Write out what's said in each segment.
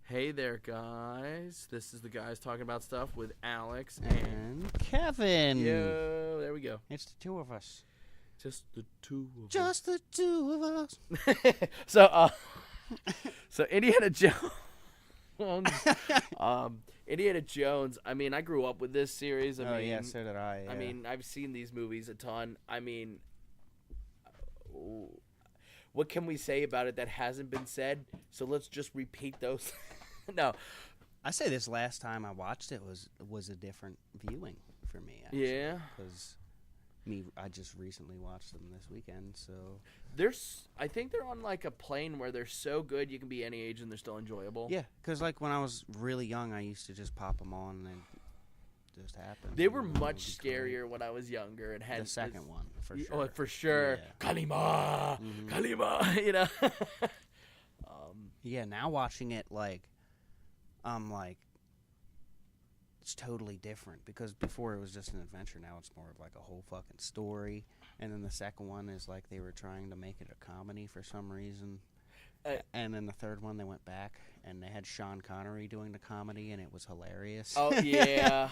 Hey there, guys. This is the Guys Talking About Stuff with Alex And Kevin. Yo, there we go. It's the two of us. Just the two of Just the two of us. us. So Indiana Jones. Indiana Jones. I mean, I grew up with this series. I mean, yeah, so did I. I mean, I've seen these movies a ton. I mean, what can we say about it that hasn't been said? So let's just repeat those. No. I say this last time I watched it was a different viewing for me. Actually, Yeah. Because I just recently watched them this weekend, so. I think they're on like a plane where they're so good you can be any age and they're still enjoyable. Yeah, because like when I was really young, I used to just pop them on and it just happened. They were much scarier when I was younger and had the second one for sure. Oh, for sure. Yeah. Kalima, Mhm. Kalima, you know. Yeah, now watching it, I'm like, it's totally different because before it was just an adventure. Now it's more of like a whole fucking story. And then the second one is like they were trying to make it a comedy for some reason. And then the third one, they went back and they had Sean Connery doing the comedy, and it was hilarious. Oh yeah.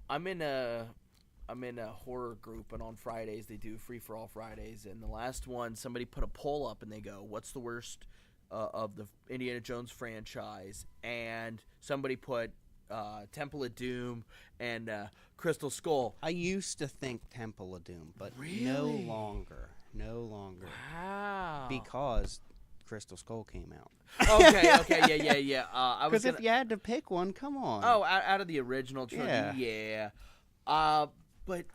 I'm in a horror group, and on Fridays they do Free for All Fridays. And the last one, somebody put a poll up, and they go, "What's the worst of the Indiana Jones franchise?" And somebody put Temple of Doom and Crystal Skull. I used to think Temple of Doom, but no Really? longer. No longer. Wow. Because Crystal Skull came out. Okay, yeah. I was Because if you had to pick one, come on. Oh, out of the original trilogy, Yeah. But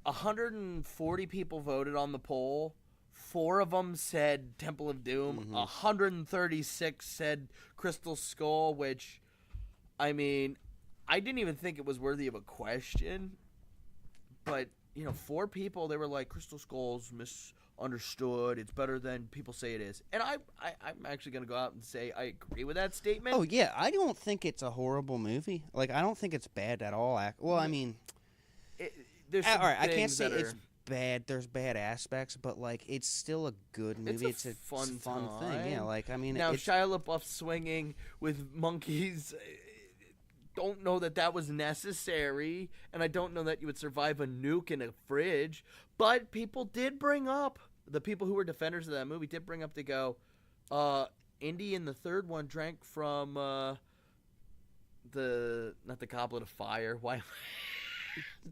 140 people voted on the poll. 4 of them said Temple of Doom. 136 said Crystal Skull, which, I mean, I didn't even think it was worthy of a question. But, 4 people, they were like, Crystal Skull's misunderstood. It's better than people say it is. And I'm actually going to go out and say I agree with that statement. Oh, yeah. I don't think it's a horrible movie. Like, I don't think it's bad at all. Well, I mean, There's all some right, I can't things say that it's are- bad. There's bad aspects, but, like, it's still a good movie. It's a fun thing. Yeah, time. like, I mean, Now, it's, Shia LaBeouf swinging with monkeys, don't know that was necessary, and I don't know that you would survive a nuke in a fridge, but people did bring up, the people who were defenders of that movie did bring up to go, Indy in the third one drank from not the Goblet of Fire, why?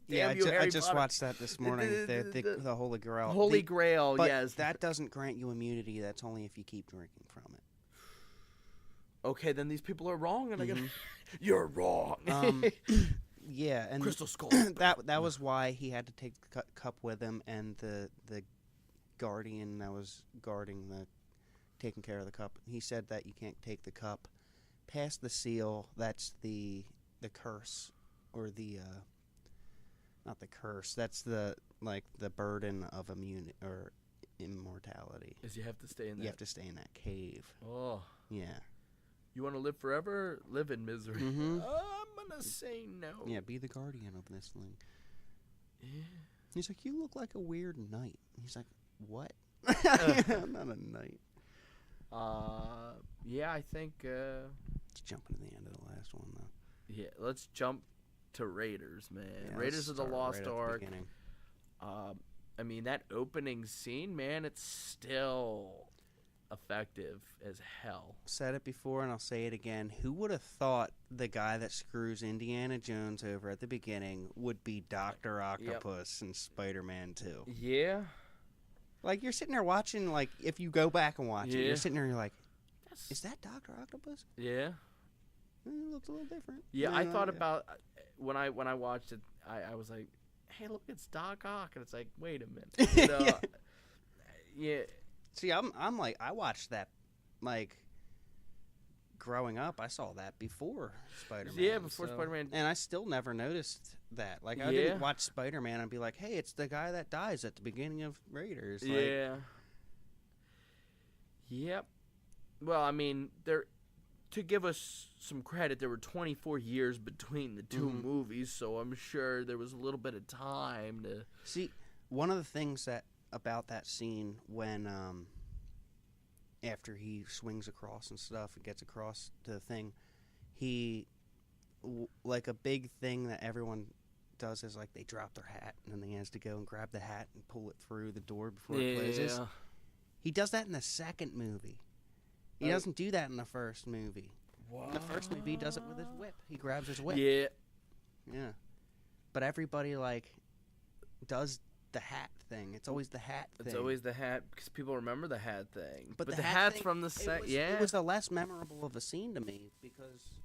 yeah, Damn you, I Harry just Potter. watched that this morning, the Holy Grail. Holy Grail, But yes. that doesn't grant you immunity. That's only if you keep drinking from it. Okay, then these people are wrong, and I gotta... You're wrong. Yeah, and Crystal Skull. that was why he had to take the cup with him, and the guardian that was taking care of the cup. He said that you can't take the cup past the seal. That's the curse, or the not the curse. That's the burden of immunity or immortality. Is you have to stay in that. You have to stay in that cave. Oh. Yeah. You want to live forever? Live in misery. Mhm. I'm going to say no. Yeah, be the guardian of this thing. Yeah. He's like, you look like a weird knight. He's like, what? I'm not a knight. Yeah, I think, Let's jump into the end of the last one, though. yeah, let's jump to Raiders, man. Yeah, Raiders let's of the start Lost right at the Ark. beginning. I mean, that opening scene, man, it's still effective as hell. Said it before, and I'll say it again. Who would have thought the guy that screws Indiana Jones over at the beginning would be Dr. Octopus in Spider-Man 2? Yeah. Like, you're sitting there watching, like, if you go back and watch it, Yeah. you're sitting there and you're like, is that Dr. Octopus? Yeah. It looks a little different. Yeah, You I know, thought about, when I watched it, I was like, hey, look, it's Doc Ock. And it's like, wait a minute. You know, yeah. See, I'm like, I watched that, like, growing up. I saw that before Spider-Man. Yeah, before Spider-Man. And I still never noticed that. Like, I Yeah. didn't watch Spider-Man and be like, hey, it's the guy that dies at the beginning of Raiders. Like, Yeah. Yep. Well, I mean, to give us some credit, there were 24 years between the two movies, so I'm sure there was a little bit of time to... See, one of the things about that scene when after he swings across and stuff and gets across to the thing, like a big thing that everyone does is like they drop their hat and then he has to go and grab the hat and pull it through the door before it closes. He does that in the second movie. He doesn't do that in the first movie. What? In the first movie, he does it with his whip. He grabs his whip. Yeah. Yeah. But everybody, like, does the hat thing. It's always the hat thing. It's always the hat, because people remember the hat thing. But the hat hat's thing, from the set. Yeah. It was the less memorable of a scene to me because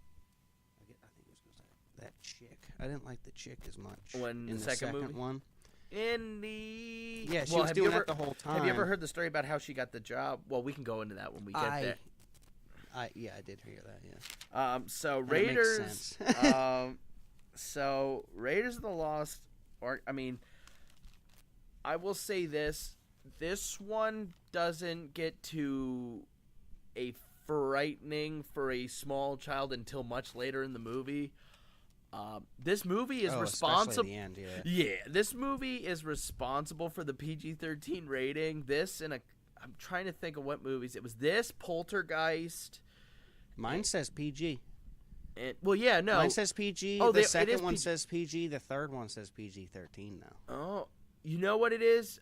I think it was because that chick. I didn't like the chick as much When in the second movie? one. In the She was doing that the whole time. Have you ever heard the story about how she got the job? Well, we can go into that when we get there. I did hear that. Yeah. So And it makes Raiders. sense. So Raiders of the Lost Ark. I mean, I will say this: this one doesn't get to a frightening for a small child until much later in the movie. This movie is responsible. The end, Yeah, this movie is responsible for the PG-13 rating. I'm trying to think of what movies. It was this, Poltergeist. Mine says PG. No. Mine says PG. Oh, the second one says PG. The third one says PG-13 now. Oh, you know what it is?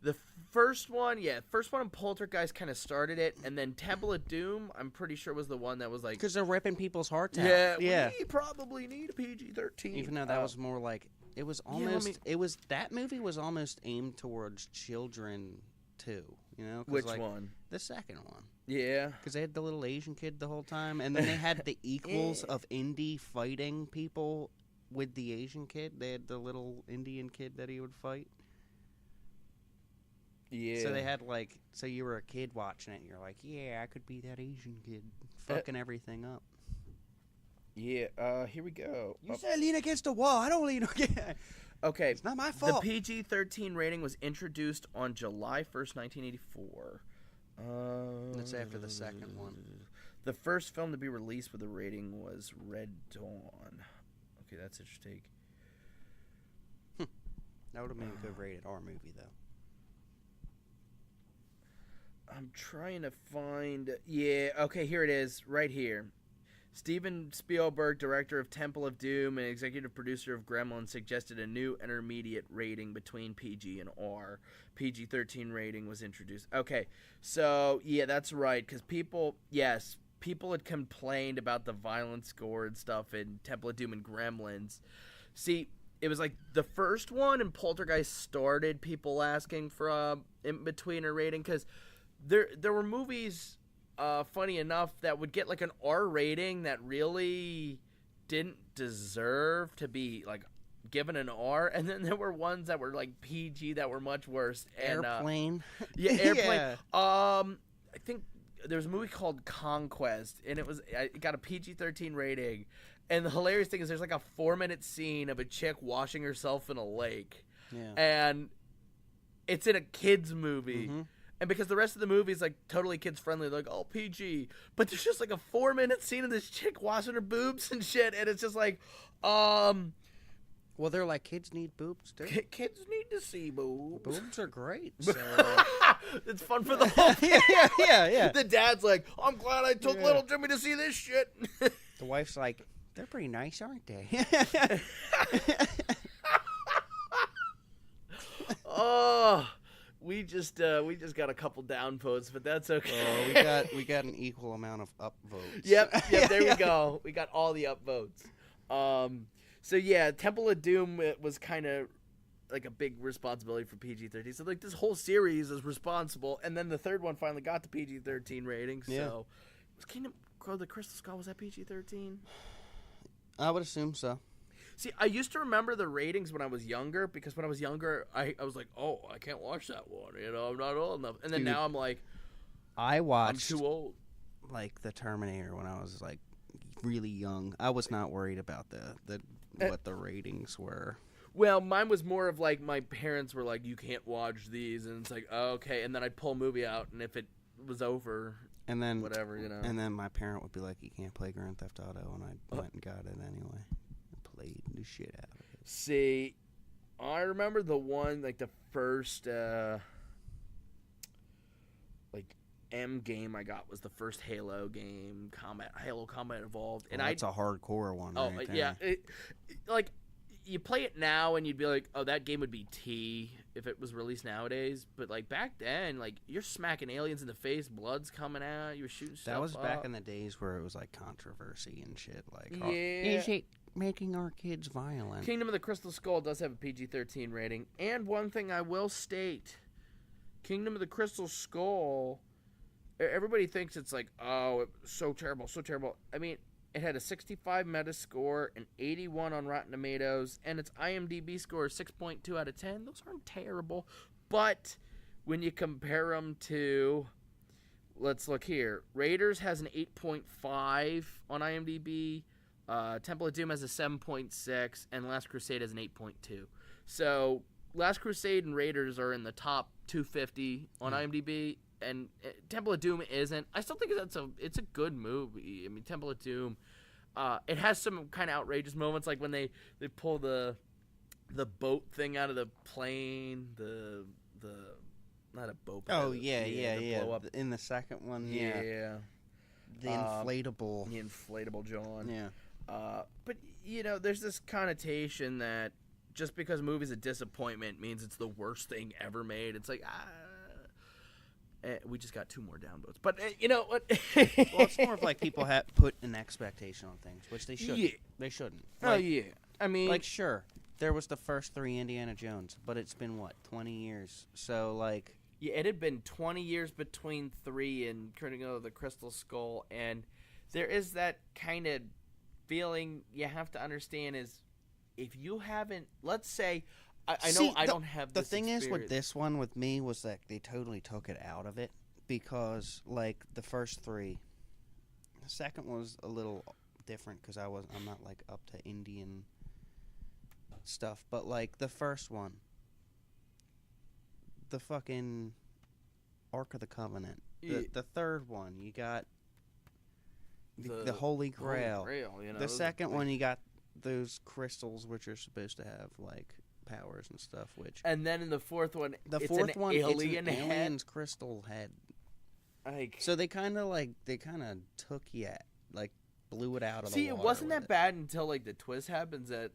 The first one in Poltergeist kind of started it, and then Temple of Doom, I'm pretty sure was the one that was like... Because they're ripping people's hearts out. Yeah, we probably need a PG-13. Even though that was more like... It was almost... That movie was almost aimed towards children, too. You know? Which one? The second one. Yeah. Because they had the little Asian kid the whole time, and then they had the equals of Indy fighting people with the Asian kid. They had the little Indian kid that he would fight. Yeah. So they had so you were a kid watching it, and you're like, yeah, I could be that Asian kid fucking everything up. Yeah, here we go. You said lean against the wall. I don't lean against. Okay. It's not my fault. The PG-13 rating was introduced on July 1st, 1984. That's after the second one. The first film to be released with a rating was Red Dawn. Okay, that's interesting. That would have been a good rated R movie, though. I'm trying to find... Yeah, okay, here it is, right here. Steven Spielberg, director of Temple of Doom and executive producer of Gremlins, suggested a new intermediate rating between PG and R. PG-13 rating was introduced. Okay, so, yeah, that's right, because people had complained about the violence, gore, and stuff in Temple of Doom and Gremlins. See, it was like the first one and Poltergeist started people asking for a in-betweener rating, because there were movies, funny enough, that would get like an R rating that really didn't deserve to be like given an R, and then there were ones that were like PG that were much worse. And, Airplane. Airplane. Yeah. I think there was a movie called Conquest, and it got a PG-13 rating. And the hilarious thing is there's like a 4-minute scene of a chick washing herself in a lake. Yeah. And it's in a kid's movie. Mm-hmm. And because the rest of the movie is like totally kids friendly, they're like, oh, PG. But there's just like a 4-minute scene of this chick washing her boobs and shit. And it's just like, Well, they're like, kids need boobs, too. Kids need to see boobs. Boobs are great. So, it's fun for the whole family. yeah. The dad's like, I'm glad I took little Jimmy to see this shit. The wife's like, they're pretty nice, aren't they? Oh, we just got a couple down votes, but that's okay. Oh, we got an equal amount of up votes. Yep, there we go. We got all the up votes. So yeah, Temple of Doom was kind of like a big responsibility for PG-13. So like this whole series is responsible, and then the third one finally got the PG-13 rating. So Yeah. was Kingdom of the Crystal Skull, was that PG-13? I would assume so. See, I used to remember the ratings when I was younger, because when I was younger, I was like, oh, I can't watch that one. You know, I'm not old enough. And then now I'm like, I watched I'm too old. like the Terminator when I was like really young. I was not worried about what the ratings were. Well, mine was more of like my parents were like, you can't watch these, and it's like, oh, okay. And then I'd pull a movie out, and if it was over, and then whatever, you know. And then my parent would be like, you can't play Grand Theft Auto, and I went and got it anyway. Played the shit out of it. See, I remember the one, like the first, M game I got was the first Halo game, Halo Combat Evolved, and that's a hardcore one. Oh right there. yeah, like you play it now and you'd be like, oh, that game would be T if it was released nowadays. But like back then, like you're smacking aliens in the face, blood's coming out, you were shooting stuff. That was up. back in the days where it was like controversy and shit. Like, Yeah. is it making our kids violent? Kingdom of the Crystal Skull does have a PG-13 rating, and one thing I will state, Kingdom of the Crystal Skull, everybody thinks it's like, oh, it's so terrible, so terrible. I mean, it had a 65 Metascore, an 81 on Rotten Tomatoes, and its IMDb score is 6.2 out of 10. Those aren't terrible, but when you compare them to, let's look here, Raiders has an 8.5 on IMDb, Temple of Doom has a 7.6, and Last Crusade has an 8.2. So Last Crusade and Raiders are in the top 250 on IMDb, and Temple of Doom isn't. I still think it's a good movie. I mean, Temple of Doom, it has some kind of outrageous moments, like when they pull the boat thing out of the plane, the not a boat. But Oh the blow up. In the second one, Yeah. the inflatable. The inflatable John. Yeah. But you know, there's this connotation that just because a movie's a disappointment means it's the worst thing ever made. It's like, we just got 2 more downvotes. But you know what? Well, it's more of like people have put an expectation on things, which they shouldn't. Yeah. They shouldn't. Oh yeah. I mean, Like, sure, there was the first 3 Indiana Jones, but it's been, what, 20 years? So, like... yeah, it had been 20 years between 3 and Kingdom of the Crystal Skull, and there is that kind of feeling you have to understand is if you haven't, let's say, I know I don't have the this thing is with experience. this one with me was that they totally took it out of it because like the first 3, the second was a little different because I'm not like up to Indian stuff, but like the first one, the fucking Ark of the Covenant, the third one you got the Holy Grail, you know, the second one you got those crystals which are supposed to have like powers and stuff, which and then in the fourth one, the it's fourth an one alien it's an head. alien's crystal head. Like, So they kind of took like blew it out of the see, it water wasn't with that it. bad until like the twist happens at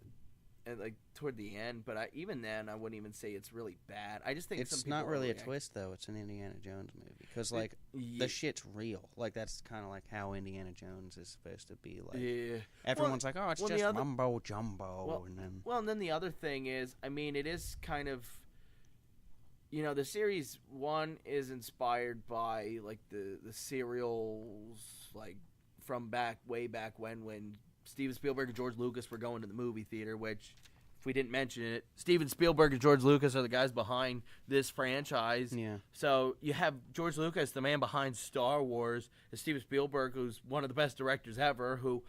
like toward the end. But even then, I wouldn't even say it's really bad. I just think some It's people not really a overreact. twist though. It's an Indiana Jones movie because like Yeah. the shit's real. Like that's kind of like how Indiana Jones is supposed to be. Like Yeah. everyone's like, oh, it's well, the just other- mumbo jumbo, and then Well, and then the other thing is, I mean, it is kind of, you know, the series 1 is inspired by like the serials, like from way back when Steven Spielberg and George Lucas were going to the movie theater. Which, if we didn't mention it, Steven Spielberg and George Lucas are the guys behind this franchise. yeah. So you have George Lucas, the man behind Star Wars, and Steven Spielberg, who's one of the best directors ever. Who,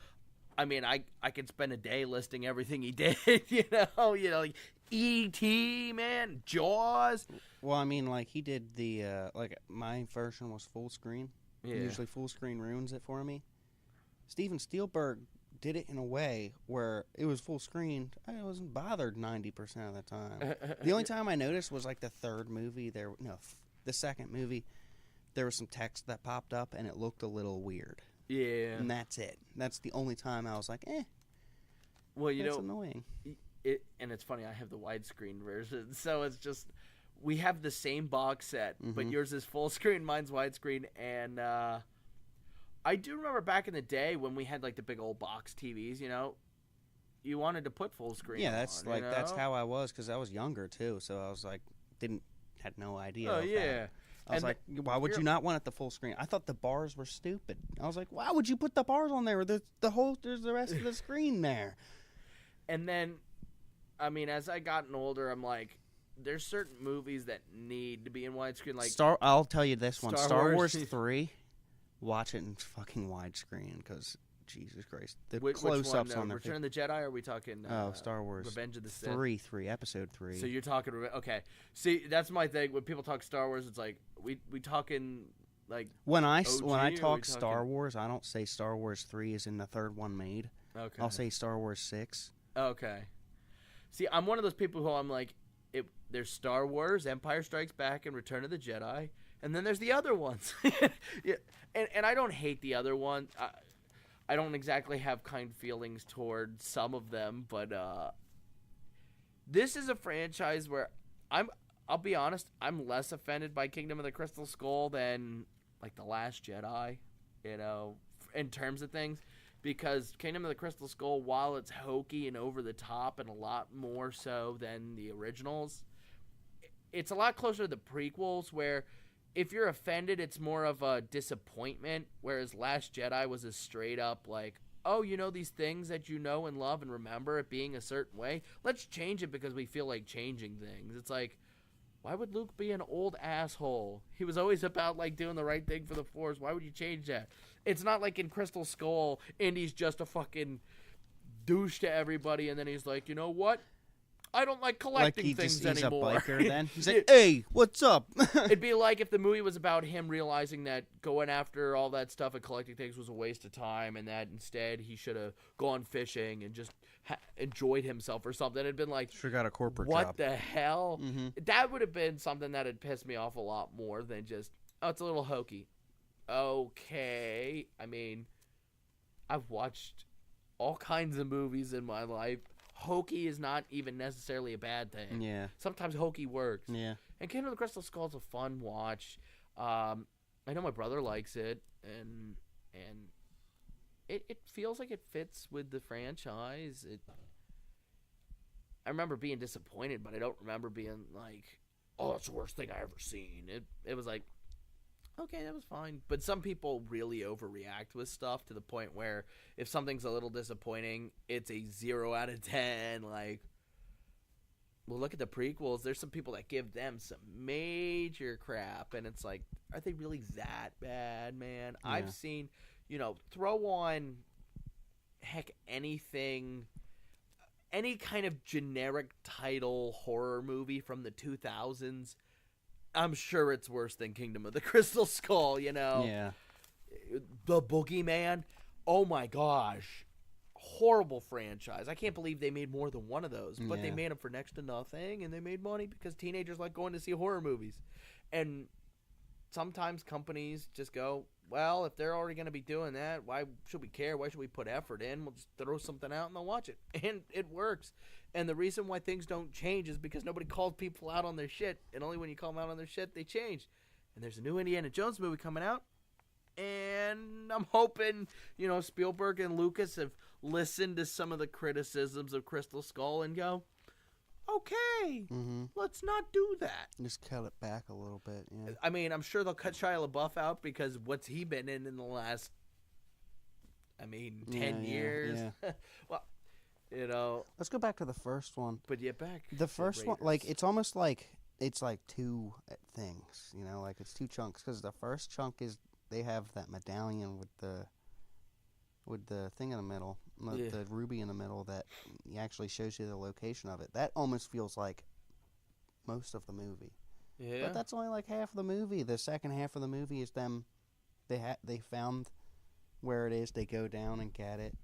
I mean, I could spend a day listing everything he did. you know, like E.T., man, Jaws. Well, I mean, like he did the like my version was full screen. Yeah. Usually full screen ruins it for me. Steven Spielberg did it in a way where it was full screen. I wasn't bothered 90% of the time. The only time I noticed was like the third movie. The second movie. There was some text that popped up and it looked a little weird. Yeah. And that's it. That's the only time I was like, Well, you that's know, annoying. and it's funny. I have the widescreen version, so it's just we have the same box set, but Mhm. yours is full screen, mine's widescreen, and I do remember back in the day when we had like the big old box TVs. You know, you wanted to put full screen. Yeah, that's on, like you that's know? how I was because I was younger too. So I was like, had no idea. Oh of yeah. that. I was And like, why would you not want it the full screen? I thought the bars were stupid. I was like, why would you put the bars on there? There's the rest of the screen there. And then, I mean, as I gotten older, I'm like, there's certain movies that need to be in widescreen. Like, I'll tell you this one, Star Star Wars. Wars 3. Watch it in fucking widescreen because Jesus Christ, the which close-ups one? on their Return of the Jedi? Or are we talking? Star Wars Revenge of the Sith. 3, episode 3. So you're talking okay. See, that's my thing. When people talk Star Wars, it's like we talking like when I OG, or talk we talking- Star Wars, I don't say Star Wars 3 is in the third one made. okay. I'll say Star Wars 6. okay. See, I'm one of those people who I'm like, there's Star Wars, Empire Strikes Back, and Return of the Jedi, And then there's the other ones. Yeah. And I don't hate the other one. I don't exactly have kind feelings toward some of them, but this is a franchise where I'll be honest, I'm less offended by Kingdom of the Crystal Skull than like The Last Jedi, in terms of things, because Kingdom of the Crystal Skull, while it's hokey and over the top and a lot more so than the originals, it's a lot closer to the prequels where if you're offended, it's more of a disappointment, whereas Last Jedi was a straight up like, oh, these things that you know and love and remember it being a certain way, let's change it because we feel like changing things. It's like, why would Luke be an old asshole? He was always about like doing the right thing for the Force. Why would you change that? It's not like in Crystal Skull, Indy's just a fucking douche to everybody, and then he's like, you know what? I don't like collecting things anymore. He's a biker then? He's like, hey, what's up? It'd be like if the movie was about him realizing that going after all that stuff and collecting things was a waste of time, and that instead he should have gone fishing and just enjoyed himself or something. It'd been like, sure got a corporate what job. The hell? Mm-hmm. That would have been something that had pissed me off a lot more than just, oh, it's a little hokey. Okay. I mean, I've watched all kinds of movies in my life. Hokey is not even necessarily a bad thing. Yeah. Sometimes hokey works. Yeah. And Kingdom of the Crystal Skull is a fun watch. I know my brother likes it, and it feels like it fits with the franchise. I remember being disappointed, but I don't remember being like, oh, that's the worst thing I ever seen. It was like, okay, that was fine. But some people really overreact with stuff to the point where if something's a little disappointing, it's a 0 out of 10. Like, well, look at the prequels. There's some people that give them some major crap. And it's like, are they really that bad, man? Yeah. I've seen, throw on, heck, anything, any kind of generic title horror movie from the 2000s. I'm sure it's worse than Kingdom of the Crystal Skull, Yeah. The Boogeyman. Oh my gosh. Horrible franchise. I can't believe they made more than one of those, but they made them for next to nothing, and they made money because teenagers like going to see horror movies. And sometimes companies just go, well, if they're already going to be doing that, why should we care? Why should we put effort in? We'll just throw something out and they'll watch it. And it works. And the reason why things don't change is because nobody calls people out on their shit. And only when you call them out on their shit, they change. And there's a new Indiana Jones movie coming out. And I'm hoping, Spielberg and Lucas have listened to some of the criticisms of Crystal Skull and go, okay, let's not do that. Just cut it back a little bit, yeah. I mean, I'm sure they'll cut Shia LaBeouf out because what's he been in the last, 10 years? Yeah. Well, let's go back to the first one. But yeah, back. The first one, like, it's almost like it's like two things, like it's two chunks. Because the first chunk is they have that medallion with the thing in the middle, the ruby in the middle that actually shows you the location of it. That almost feels like most of the movie. Yeah. But that's only like half of the movie. The second half of the movie is them. They found where it is. They go down and get it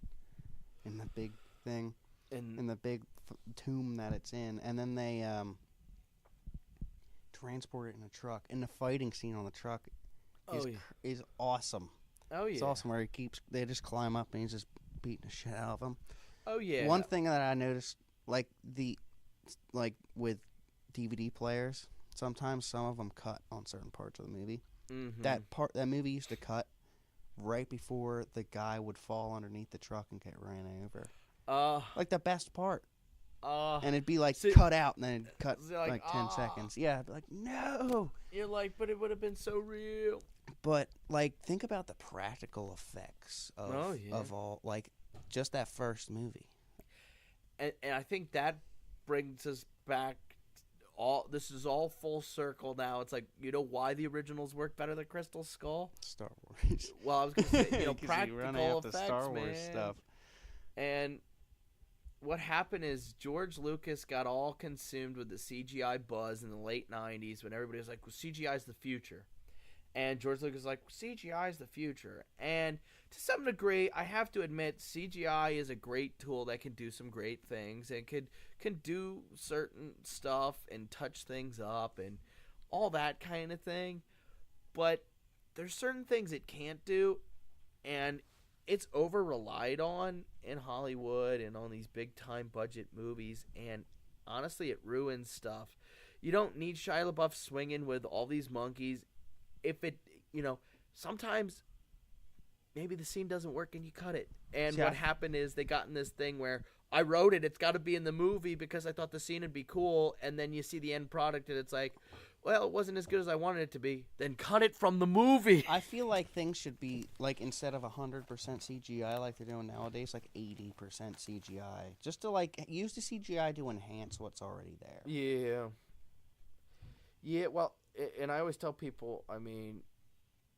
in the big thing, in the big tomb that it's in, and then they transport it in a truck. And the fighting scene on the truck is awesome. Oh yeah, it's awesome where they just climb up and he's just beating the shit out of them. Oh yeah. One thing that I noticed, like with DVD players, sometimes some of them cut on certain parts of the movie. Mm-hmm. That movie used to cut right before the guy would fall underneath the truck and get ran over. Like the best part. And it'd be like cut out and then it'd cut like 10 seconds. Yeah, I'd be like, no. You're like, but it would have been so real. But like, think about the practical effects of all, like, just that first movie. And I think that brings us back. This is all full circle now. It's like, why the originals work better than Crystal Skull? Star Wars. Well, I was going to say, practical effects, Star Wars man. Stuff. And what happened is George Lucas got all consumed with the CGI buzz in the late 90s when everybody was like, well, CGI is the future. And George Lucas was like, CGI is the future. And to some degree, I have to admit, CGI is a great tool that can do some great things and can do certain stuff and touch things up and all that kind of thing. but there's certain things it can't do, and it's over relied on in Hollywood and on these big time budget movies, and honestly, it ruins stuff. You don't need Shia LaBeouf swinging with all these monkeys. If it, sometimes maybe the scene doesn't work and you cut it. And what happened is they got in this thing where I wrote it, it's got to be in the movie because I thought the scene would be cool, and then you see the end product and it's like, well, it wasn't as good as I wanted it to be. Then cut it from the movie. I feel like things should be, like, instead of 100% CGI like they're doing nowadays, like 80% CGI. Just to, like, use the CGI to enhance what's already there. Yeah. Yeah, well, and I always tell people, I mean,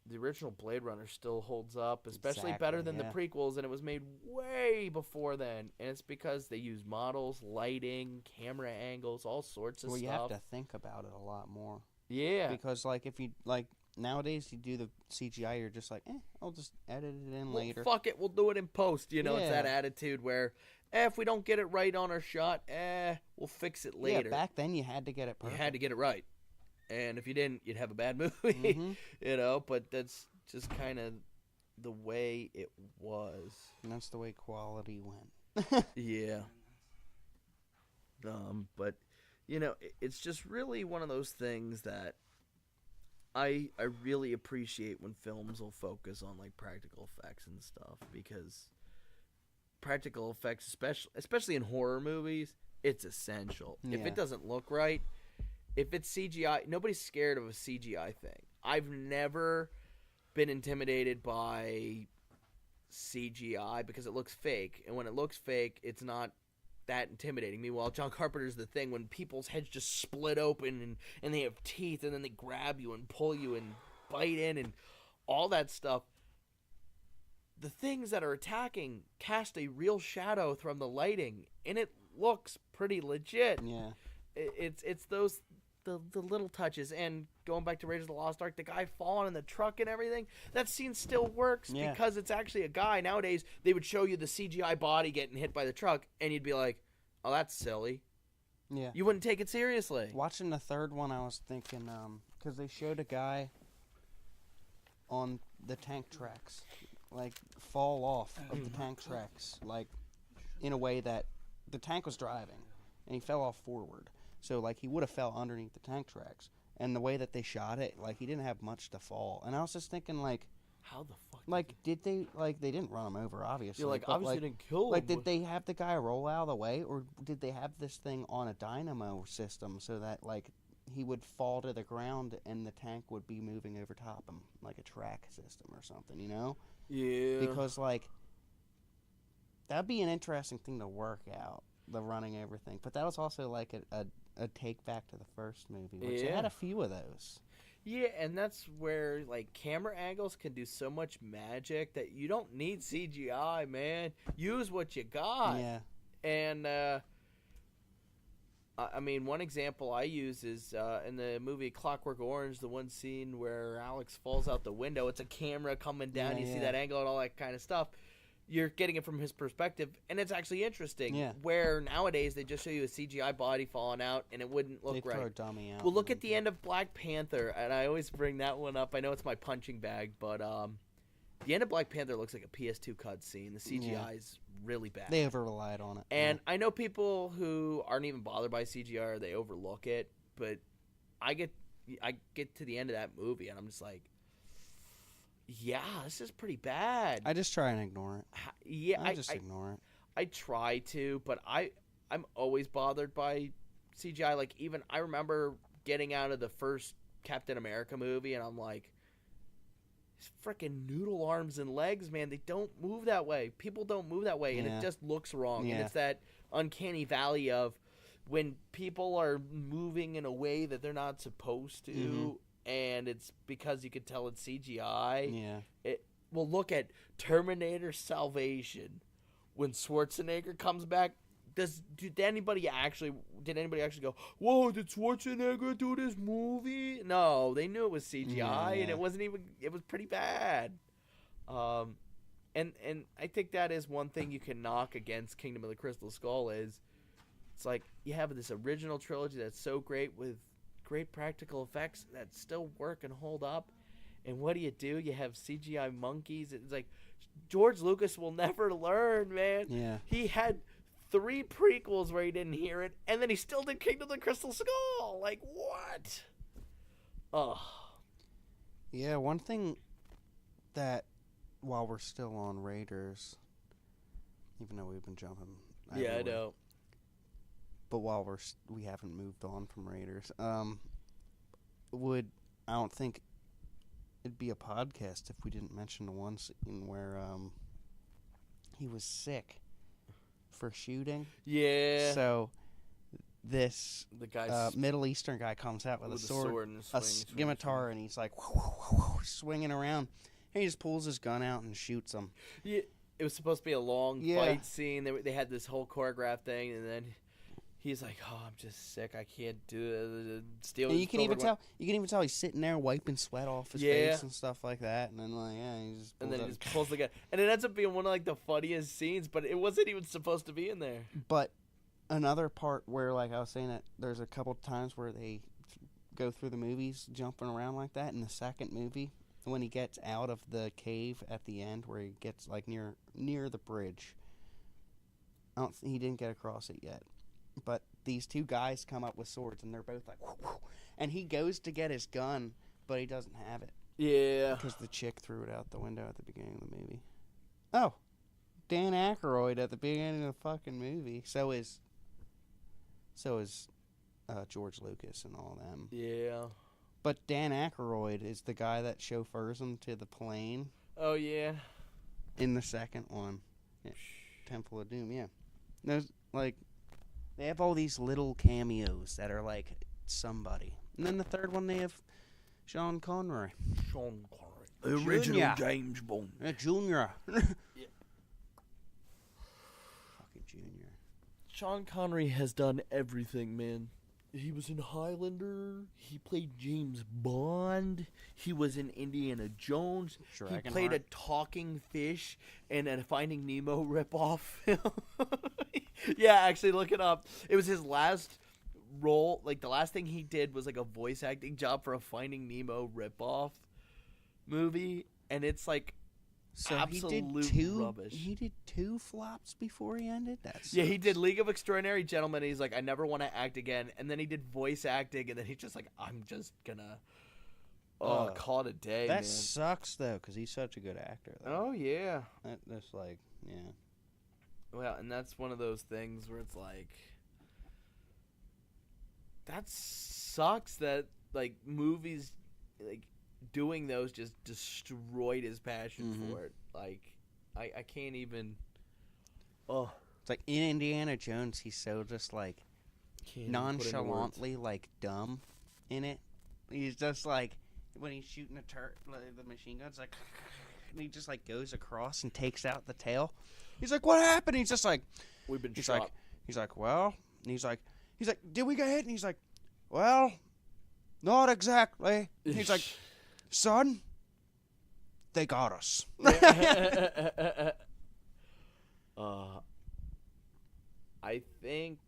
the original Blade Runner still holds up, especially better than the prequels, and it was made way before then. And it's because they use models, lighting, camera angles, all sorts of stuff. Well, you have to think about it a lot more. Yeah. Because, like, if you, like, nowadays you do the CGI, you're just like, I'll just edit it in later. Fuck it, we'll do it in post. It's that attitude where, if we don't get it right on our shot, we'll fix it later. Yeah, back then you had to get it perfect. You had to get it right. And if you didn't, you'd have a bad movie, but that's just kind of the way it was. And that's the way quality went. Yeah. But, it's just really one of those things that I really appreciate when films will focus on, like, practical effects and stuff, because practical effects, especially in horror movies, it's essential. Yeah. If it doesn't look right, if it's CGI, nobody's scared of a CGI thing. I've never been intimidated by CGI because it looks fake. And when it looks fake, it's not that intimidating. Meanwhile, John Carpenter's the thing when people's heads just split open and they have teeth and then they grab you and pull you and bite in and all that stuff. The things that are attacking cast a real shadow from the lighting, and it looks pretty legit. Yeah. It's those... The little touches, and going back to Raiders of the Lost Ark, the guy falling in the truck and everything, that scene still works because it's actually a guy. Nowadays, they would show you the CGI body getting hit by the truck, and you'd be like, oh, that's silly. Yeah. You wouldn't take it seriously. Watching the third one, I was thinking, because they showed a guy on the tank tracks, like, fall off of the tank tracks, like, in a way that the tank was driving, and he fell off forward. So, like, he would have fell underneath the tank tracks. And the way that they shot it, like, he didn't have much to fall. And I was just thinking, like... How the fuck? Like, did they... Like, they didn't run him over, obviously. You're like, obviously didn't kill him. Like, did they have the guy roll out of the way? Or did they have this thing on a dynamo system so that, like, he would fall to the ground and the tank would be moving over top him? Like a track system or something, you know? Yeah. Because, like... That'd be an interesting thing to work out. The running everything. But that was also, like, a take back to the first movie, which it had a few of those. Yeah, and that's where, like, camera angles can do so much magic that you don't need CGI, man. Use what you got. Yeah. And, I mean, one example I use is in the movie Clockwork Orange, the one scene where Alex falls out the window. It's a camera coming down. You see that angle and all that kind of stuff. You're getting it from his perspective, and it's actually interesting. Yeah. Where nowadays they just show you a CGI body falling out, and it wouldn't look right. Throw a dummy out. Well, look at the end of Black Panther, and I always bring that one up. I know it's my punching bag, but the end of Black Panther looks like a PS2 cutscene. The CGI is really bad. They over-relied on it. And I know people who aren't even bothered by CGI or they overlook it, but I get to the end of that movie, and I'm just like, yeah, this is pretty bad. I just try and ignore it. Yeah, I just ignore it. I try to, but I'm always bothered by CGI. Like, even I remember getting out of the first Captain America movie, and I'm like, these freaking noodle arms and legs, man, they don't move that way. People don't move that way, and it just looks wrong. Yeah. And it's that uncanny valley of when people are moving in a way that they're not supposed to. And it's because you could tell it's CGI. Yeah. Well, look at Terminator Salvation. When Schwarzenegger comes back, did anybody actually go, whoa, did Schwarzenegger do this movie? No, they knew it was CGI, and it wasn't even. It was pretty bad. And I think that is one thing you can knock against Kingdom of the Crystal Skull is, it's like you have this original trilogy that's so great with great practical effects that still work and hold up, And what do? You have CGI monkeys. It's like George Lucas will never learn, man. Yeah. He had 3 prequels where he didn't hear it, and then he still did Kingdom of the Crystal Skull. Like, what? Oh. Yeah, one thing that, while we're still on Raiders, even though we've been jumping. Yeah, I everywhere, know. But while we haven't moved on from Raiders, I don't think it'd be a podcast if we didn't mention the one scene where he was sick for shooting. Yeah. So the guy Middle Eastern guy comes out with a sword, and a scimitar, and he's like swinging around. And he just pulls his gun out and shoots him. Yeah, it was supposed to be a long fight scene. They had this whole choreographed thing, and then he's like, "Oh, I'm just sick. I can't do it." And you can even tell he's sitting there wiping sweat off his face and stuff like that. And then he just pulls the gun, and it ends up being one of like the funniest scenes. But it wasn't even supposed to be in there. But another part where, like I was saying, that there's a couple times where they go through the movies jumping around like that. In the second movie, when he gets out of the cave at the end, where he gets like near the bridge, he didn't get across it yet. But these 2 guys come up with swords, and they're both like, whoo, whoo, and he goes to get his gun, but he doesn't have it. Yeah. Because the chick threw it out the window at the beginning of the movie. Oh, Dan Aykroyd at the beginning of the fucking movie. So is George Lucas and all them. Yeah. But Dan Aykroyd is the guy that chauffeurs him to the plane. Oh, yeah. In the second one. Yeah. Temple of Doom, yeah. There's, like, they have all these little cameos that are, like, somebody. And then the third one, they have Sean Connery. Sean Connery. The original James Bond. Junior. Yeah. Fucking Junior. Sean Connery has done everything, man. He was in Highlander. He played James Bond. He was in Indiana Jones. He played a talking fish in a Finding Nemo ripoff film. Yeah, actually, look it up. It was his last role. Like, the last thing he did was, like, a voice acting job for a Finding Nemo ripoff movie. And it's, like, so absolute rubbish. He did 2 flops before he ended that. Yeah, he did League of Extraordinary Gentlemen. He's like, I never want to act again. And then he did voice acting, and then he's just like, I'm just gonna call it a day. That man. sucks though, because he's such a good actor. Though. Oh yeah. That's like, yeah. Well, and that's one of those things where it's like, that sucks that like movies like doing those just destroyed his passion for it. Like, I can't even. Oh, it's like in Indiana Jones, he's so just like nonchalantly like dumb in it. He's just like when he's shooting the machine guns, like, and he just like goes across and takes out the tail. He's like, "What happened?" He's just like, "We've been shot." He's like, "Well," and he's like, "Did we get hit?" And he's like, "Well, not exactly." And he's like, "Son, they got us." I think,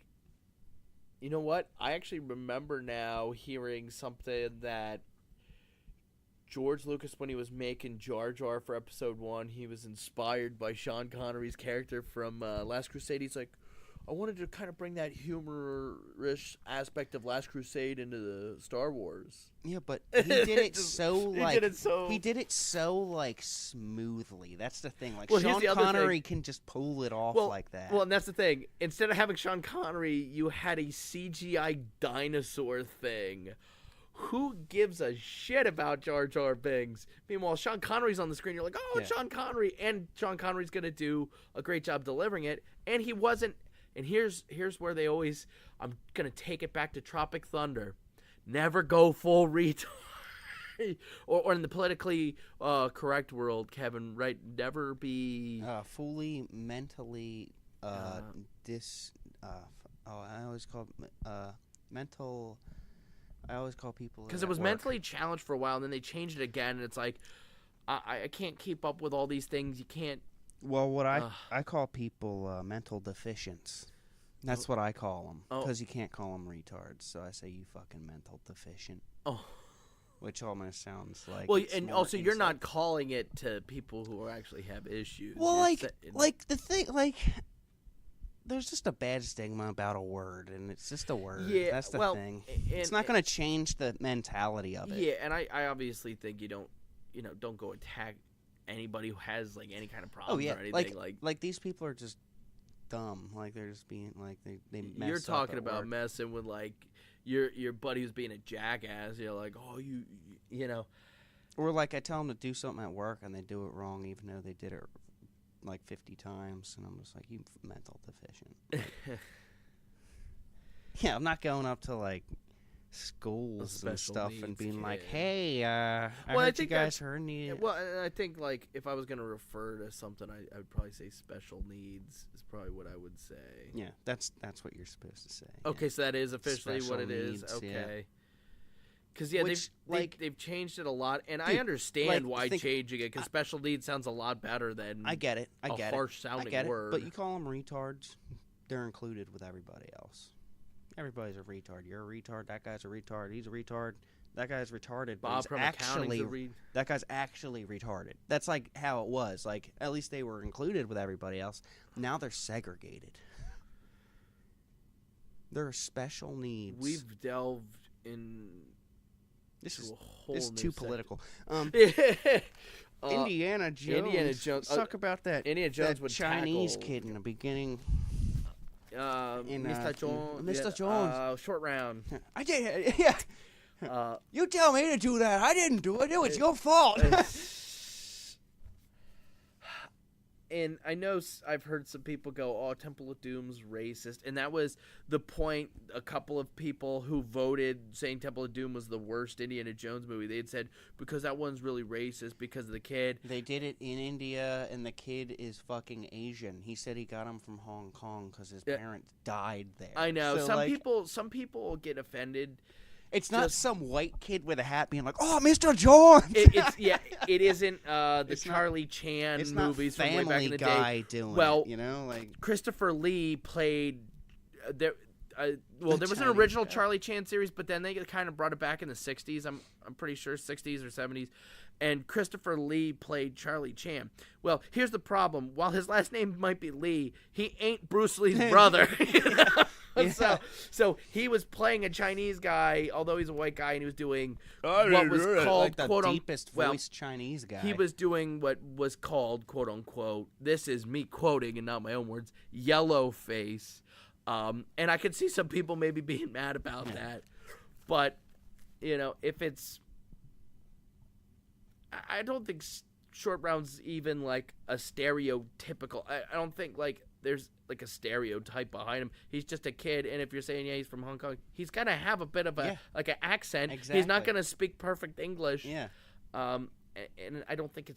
you know what? I actually remember now hearing something that George Lucas, when he was making Jar Jar for Episode 1, he was inspired by Sean Connery's character from Last Crusade. He's like, I wanted to kind of bring that humorous aspect of Last Crusade into the Star Wars. Yeah, but he did it he did it so like smoothly. That's the thing. Like, Sean Connery can just pull it off like that. Well, and that's the thing. Instead of having Sean Connery, you had a CGI dinosaur thing. Who gives a shit about Jar Jar Binks? Meanwhile, Sean Connery's on the screen. You're like, oh, yeah. Sean Connery. And Sean Connery's going to do a great job delivering it. And he wasn't. And here's where they always, I'm going to take it back to Tropic Thunder. Never go full retard. or in the politically correct world, Kevin, right? Never be... fully mentally I always call mental... I always call people... Because it was mentally challenged for a while, and then they changed it again, and it's like, I can't keep up with all these things. You can't... Well, what I call people mental deficients. That's what I call them. Because you can't call them retards. So I say, you fucking mental deficient. Oh. which almost sounds like. Well, it's and more also you're insult. not calling it to people who actually have issues. Well, You're like the thing, like. There's just a bad stigma about a word, and it's just a word. Yeah, That's the well, thing. and- It's not going to change the mentality of it. Yeah, and I obviously think you don't go attack anybody who has like any kind of problem Oh yeah, or anything. like these people are just dumb. Like they're just being like they mess You're up talking at about work. messing with like your buddy who's being a jackass. You're like, oh, you know. Or like I tell them to do something at work and they do it wrong, even though they did it like 50 times, and I'm just like, you mental deficient. Like, yeah, I'm not going up to like schools and special stuff and needs being like, kid. hey, I Well, I heard you think guys heard me. Well, and I think like if I was gonna refer to something, I would probably say special needs is probably what I would say. Yeah, that's what you're supposed to say. yeah. Okay, so that is officially what Special it is. needs, yeah. Okay. Because yeah, Which, they've changed it a lot, and I Dude, understand like, why think- changing it. Because special needs sounds a lot better than I get it. I a get harsh it. sounding I get word. it. But you call them retards, they're included with everybody else. Everybody's a retard. You're a retard. That guy's a retard. He's a retard. That guy's retarded. but Bob he's from accounting's actually that guy's actually retarded. That's like how it was. Like at least they were included with everybody else. Now they're segregated. They're special needs. We've delved in this to is a whole this is new too section. political. Indiana Indiana Jones. Jones- Let's talk about that. Indiana Jones that would Chinese tackle- kid in the beginning. Mr. Jones. Mr. Jones. Short round. I did. Yeah. Uh, You tell me to do that. I didn't do it. It was your fault. and I know I've heard some people go, "Oh, Temple of Doom's racist," and that was the point. A couple of people who voted saying Temple of Doom was the worst Indiana Jones movie, they had said because that one's really racist because of the kid. They did it in India, and the kid is fucking Asian. He said he got him from Hong Kong because his Yeah. parents died there. I know So, some like, people get offended. It's not just- some white kid with a hat being like, "Oh, Mr. Jones." It isn't the It's not- Charlie Chan it's movies not from way back Family in the Guy day. doing Well, it, you know, like Christopher Lee played there. There was an Chinese original guy. Charlie Chan series, but then they kind of brought it back in the '60s. I'm pretty sure '60s or '70s, and Christopher Lee played Charlie Chan. Well, here's the problem: while his last name might be Lee, he ain't Bruce Lee's brother. You know? Yeah. So he was playing a Chinese guy, although he's a white guy, and he was doing what was called like the quote deepest unquote. voice Chinese guy. He was doing what was called, quote unquote, this is me quoting and not my own words, yellow face. And I could see some people maybe being mad about that. But, if it's. I don't think Short Round's even like a stereotypical. I don't think like there's like a stereotype behind him. He's just a kid, and if you're saying he's from Hong Kong, he's gonna have a bit of an accent. He's not Exactly. gonna speak perfect English. Yeah. And I don't think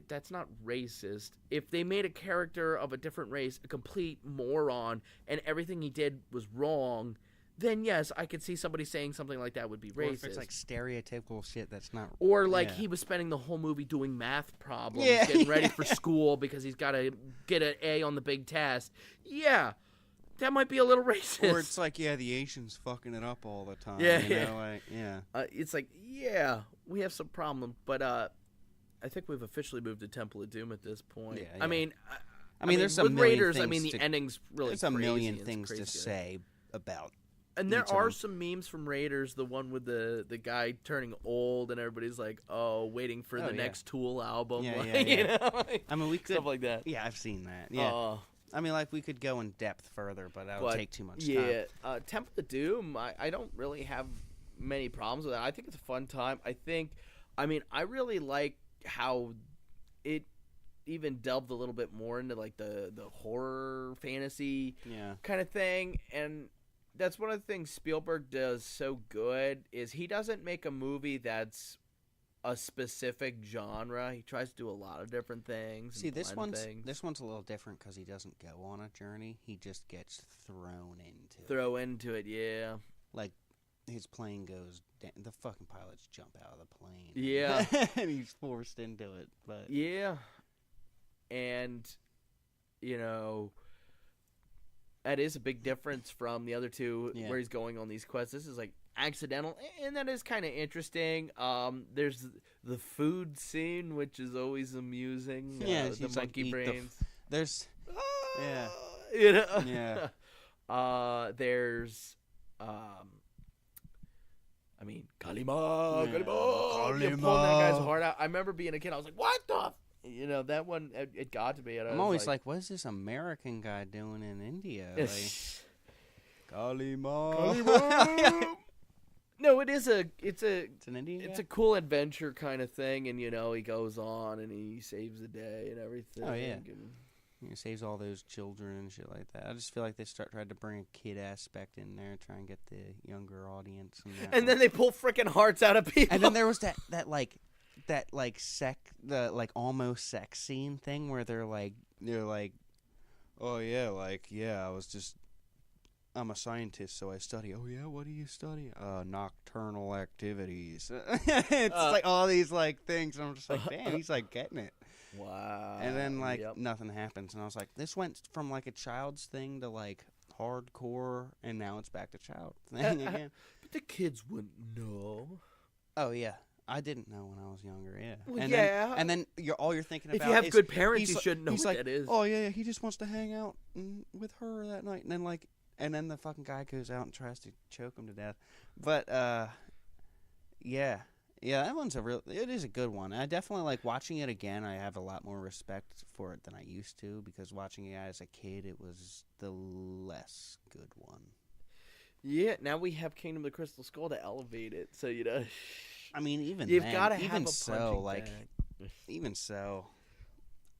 that's not racist. If they made a character of a different race a complete moron and everything he did was wrong, then yes, I could see somebody saying something like that would be Or racist. if it's like stereotypical shit that's not. Or like yeah. he was spending the whole movie doing math problems, Yeah, getting ready yeah. for school because he's got to get an A on the big test. Yeah, that might be a little racist. Or it's like, the Asians fucking it up all the time. Yeah, you yeah. know, like, yeah. It's like, yeah, we have some problem, but I think we've officially moved to Temple of Doom at this point. Yeah, I yeah. mean, I mean, there's a with million Raiders. things The to- ending's really There's a crazy. million It's things to crazy. say about. And there each of are them. some memes from Raiders. The one with the guy turning old, and everybody's like, "Oh, waiting for the yeah. next Tool album." Yeah, like, yeah, You yeah. know, like, I mean, we could. stuff like that. Yeah, I've seen that. Yeah. I mean, like, we could go in depth further, but that would take too much time. Yeah, Temple of Doom. I don't really have many problems with that. I think it's a fun time. I really like how it even delved a little bit more into like the horror fantasy Yeah. kind of thing, and that's one of the things Spielberg does so good is he doesn't make a movie that's a specific genre. He tries to do a lot of different things. See, and this blend one's things. this one's a little different because he doesn't go on a journey. He just gets thrown into it. Throw into it, yeah. Like his plane goes down. The fucking pilots jump out of the plane. Yeah. and he's forced into it. But Yeah. And, that is a big difference from the other two Yeah. where he's going on these quests. This is like accidental, and that is kind of interesting. There's the food scene, which is always amusing. Yeah, the monkey eat brains. There's yeah. You know? Yeah. There's I mean, Kalima. You're pulling that guy's heart out. I remember being a kid. I was like, "What the?" That one. It got to me. And I'm always like, "What is this American guy doing in India?" Like, Kalima. No, it's an Indian it's guy? a cool adventure kind of thing, and he goes on and he saves the day and everything. Oh, yeah. And He saves all those children and shit like that. I just feel like they tried to bring a kid aspect in there, try and get the younger audience. And then they pull freaking hearts out of people. And then there was that almost sex scene thing where they're like, oh yeah, I'm a scientist, so I study. Oh yeah, what do you study? Nocturnal activities. It's like all these like things. And I'm just like, damn, he's like getting it. Wow. And then nothing happens, and I was like, this went from like a child's thing to like hardcore, and now it's back to child thing again. But the kids wouldn't know. Oh yeah, I didn't know when I was younger. Yeah. Well, and yeah. Then all you're thinking about. If you have is, good parents, he's you like- shouldn't know he's what like, that is. Oh yeah, he just wants to hang out with her that night, and then the fucking guy goes out and tries to choke him to death. But yeah, that one's it is a good one. I definitely like watching it again. I have a lot more respect for it than I used to, because watching it as a kid, it was the less good one. Yeah, now we have Kingdom of the Crystal Skull to elevate it, so I mean, even you've then, got to have even a so, punching like, bag. even so,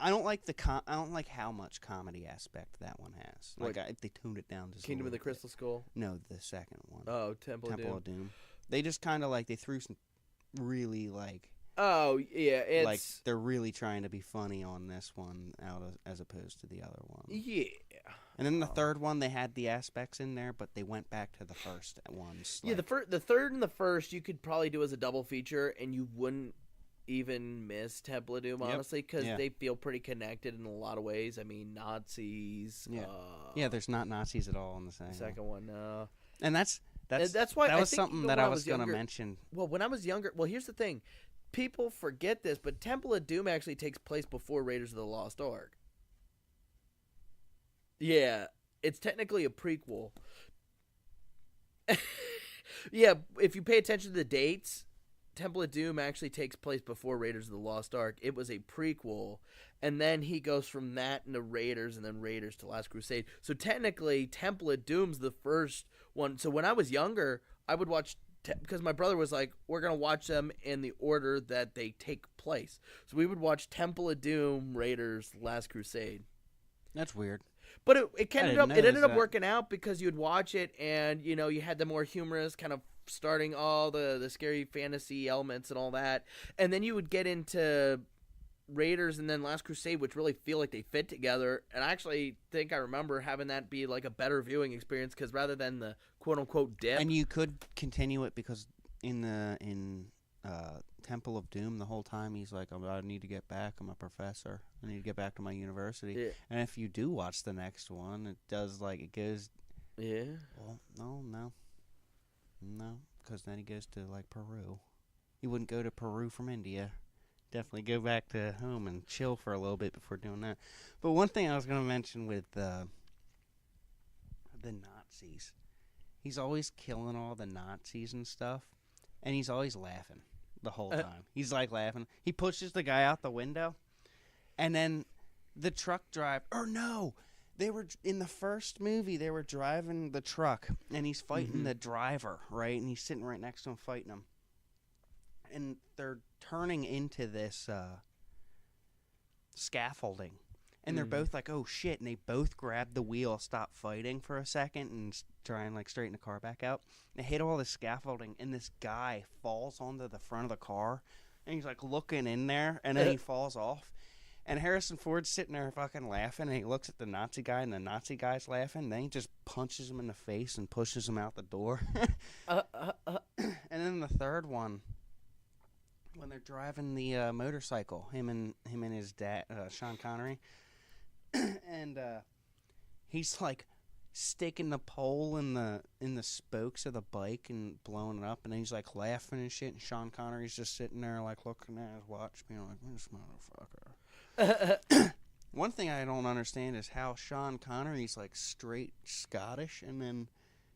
I don't like I don't like how much comedy aspect that one has. Like, they tuned it down just Kingdom a of the little Crystal Skull. bit. No, the second one. Oh, Temple of Doom. They just kind of like they threw some really like. Oh yeah, it's like they're really trying to be funny on this one as opposed to the other one. Yeah. And then the third one, they had the aspects in there, but they went back to the first ones. Yeah, the third and the first you could probably do as a double feature, and you wouldn't even miss Temple of Doom, honestly, because they feel pretty connected in a lot of ways. I mean, Nazis. Yeah, there's not Nazis at all in the second one. No. And that's why that was I think something that I was going to mention. Well, when I was younger, here's the thing. People forget this, but Temple of Doom actually takes place before Raiders of the Lost Ark. Yeah, it's technically a prequel. Yeah, if you pay attention to the dates, Temple of Doom actually takes place before Raiders of the Lost Ark. It was a prequel, and then he goes from that into Raiders, and then Raiders to Last Crusade. So technically, Temple of Doom's the first one. So when I was younger, I would watch, because my brother was like, we're going to watch them in the order that they take place. So we would watch Temple of Doom, Raiders, Last Crusade. That's weird. But it ended up that. working out, because you'd watch it and, you had the more humorous kind of starting all the scary fantasy elements and all that. And then you would get into Raiders and then Last Crusade, which really feel like they fit together. And I actually think I remember having that be like a better viewing experience, because rather than the quote-unquote dip. And you could continue it, because in Temple of Doom, the whole time he's like, I need to get back. I'm a professor. I need to get back to my university. Yeah. And if you do watch the next one, it goes. Yeah. Well, no, because then he goes to like Peru. He wouldn't go to Peru from India. Definitely go back to home and chill for a little bit before doing that. But one thing I was going to mention with the Nazis, he's always killing all the Nazis and stuff, and he's always laughing the whole time. He's like laughing. He pushes the guy out the window, and then the truck they were in the first movie. They were driving the truck, and he's fighting the driver, right? And he's sitting right next to him, fighting him. And they're turning into this scaffolding, and they're both like, "Oh shit!" And they both grab the wheel, stop fighting for a second, and try and like straighten the car back out. They hit all the scaffolding, and this guy falls onto the front of the car, and he's like looking in there, and then he falls off. And Harrison Ford's sitting there fucking laughing, and he looks at the Nazi guy, and the Nazi guy's laughing. And then he just punches him in the face and pushes him out the door. And then the third one, when they're driving the motorcycle, him and his dad, Sean Connery, and he's like sticking the pole in the spokes of the bike and blowing it up, and then he's like laughing and shit, and Sean Connery's just sitting there like looking at his watch, being like, "This motherfucker." One thing I don't understand is how Sean Connery's like straight Scottish, and then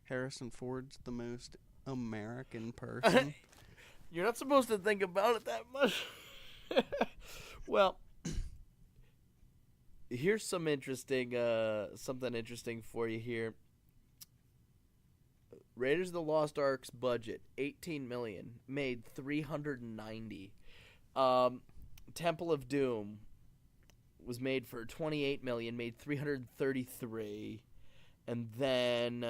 Harrison Ford's the most American person. You're not supposed to think about it that much. Well, here's some interesting, something interesting for you here. Raiders of the Lost Ark's budget, $18 million, made $390. Temple of Doom was made for $28 million, made $333. And then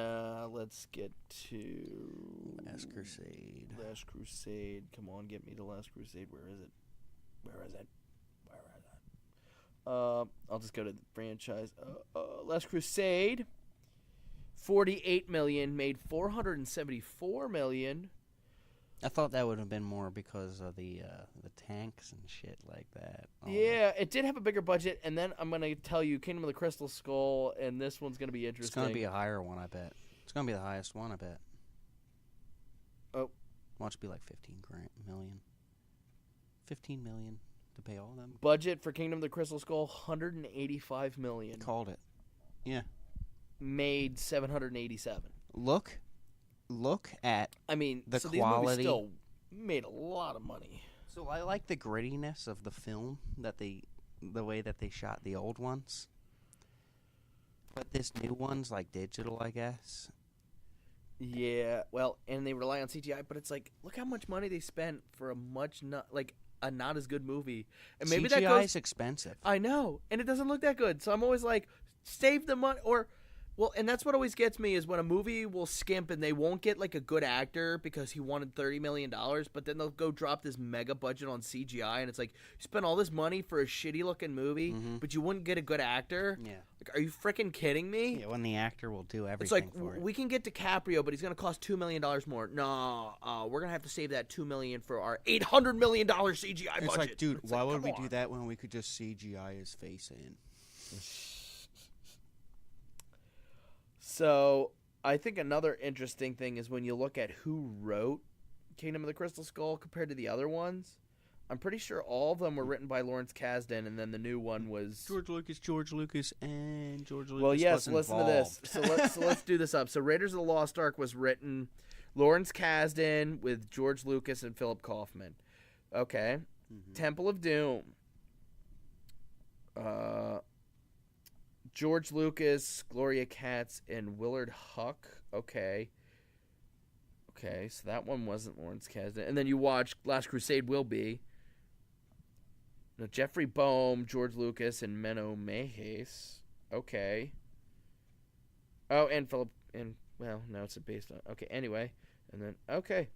let's get to Last Crusade. Last Crusade. Come on, get me to Last Crusade. Where is it? I'll just go to the franchise. Last Crusade, $48 million, made $474 million. I thought that would have been more because of the tanks and shit like that. Yeah, it did have a bigger budget, and then I'm gonna tell you, Kingdom of the Crystal Skull, and this one's gonna be interesting. It's gonna be a higher one, I bet. It's gonna be the highest one, I bet. Oh, watch it be like 15 million. 15 million to pay all of them. Budget for Kingdom of the Crystal Skull, $185 million. Called it. Yeah. Made $787. Look at the quality. These movies still made a lot of money. So I like the grittiness of the film the way that they shot the old ones. But this new one's like digital, I guess. Yeah, well, and they rely on CGI, but it's like, look how much money they spent for a not as good movie. And maybe CGI that goes is expensive. I know, and it doesn't look that good. So I'm always like, save the money, and that's what always gets me is when a movie will skimp and they won't get like a good actor because he wanted $30 million, but then they'll go drop this mega budget on CGI, and it's like, you spent all this money for a shitty looking movie, but you wouldn't get a good actor. Yeah. Like, are you freaking kidding me? Yeah, when the actor will do everything it's like, for it. We can get DiCaprio, but he's going to cost $2 million more. No, we're going to have to save that $2 million for our $800 million CGI budget. It's like, dude, why would we come do on. that when we could just CGI his face in? So, I think another interesting thing is when you look at who wrote Kingdom of the Crystal Skull compared to the other ones. I'm pretty sure all of them were written by Lawrence Kasdan, and then the new one was George Lucas, and George Lucas. Well, yes, was listen to this. So let's do this up. So Raiders of the Lost Ark was written Lawrence Kasdan with George Lucas and Philip Kaufman. Okay. Temple of Doom. George Lucas, Gloria Katz, and Willard Huck. Okay, so that one wasn't Lawrence Kasdan. And then you watch Last Crusade will be. No, Jeffrey Boehm, George Lucas, and Menno Meyjes. Okay. Oh, and Philip, and, well, no, it's based on, okay, anyway. And then, okay.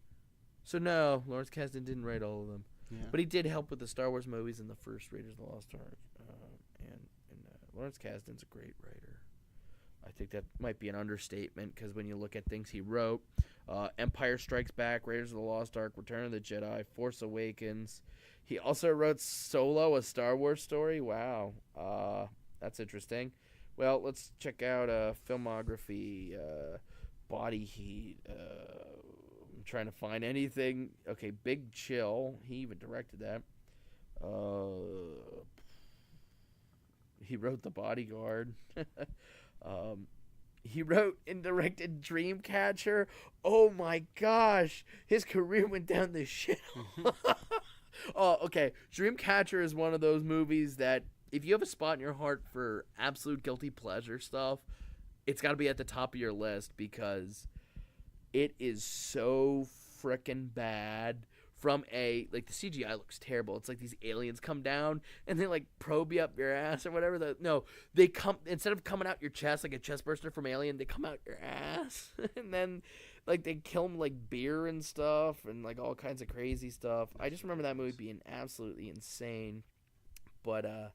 So, no, Lawrence Kasdan didn't write all of them. Yeah. But he did help with the Star Wars movies and the first Raiders of the Lost Ark. And Lawrence Kasdan's a great writer. I think that might be an understatement because when you look at things he wrote, Empire Strikes Back, Raiders of the Lost Ark, Return of the Jedi, Force Awakens. He also wrote Solo, a Star Wars story. Wow. That's interesting. Well, let's check out filmography, Body Heat. I'm trying to find anything. Okay, Big Chill. He even directed that. He wrote The Bodyguard. He wrote and directed Dreamcatcher. Oh my gosh, his career went down the shit. Oh, okay. Dreamcatcher is one of those movies that if you have a spot in your heart for absolute guilty pleasure stuff, it's got to be at the top of your list because it is so freaking bad. From the CGI looks terrible. It's like these aliens come down and they like probe you up your ass or whatever. They come, instead of coming out your chest like a chest burster from Alien, they come out your ass. And then like they kill them like beer and stuff and like all kinds of crazy stuff. I just remember that movie being absolutely insane. But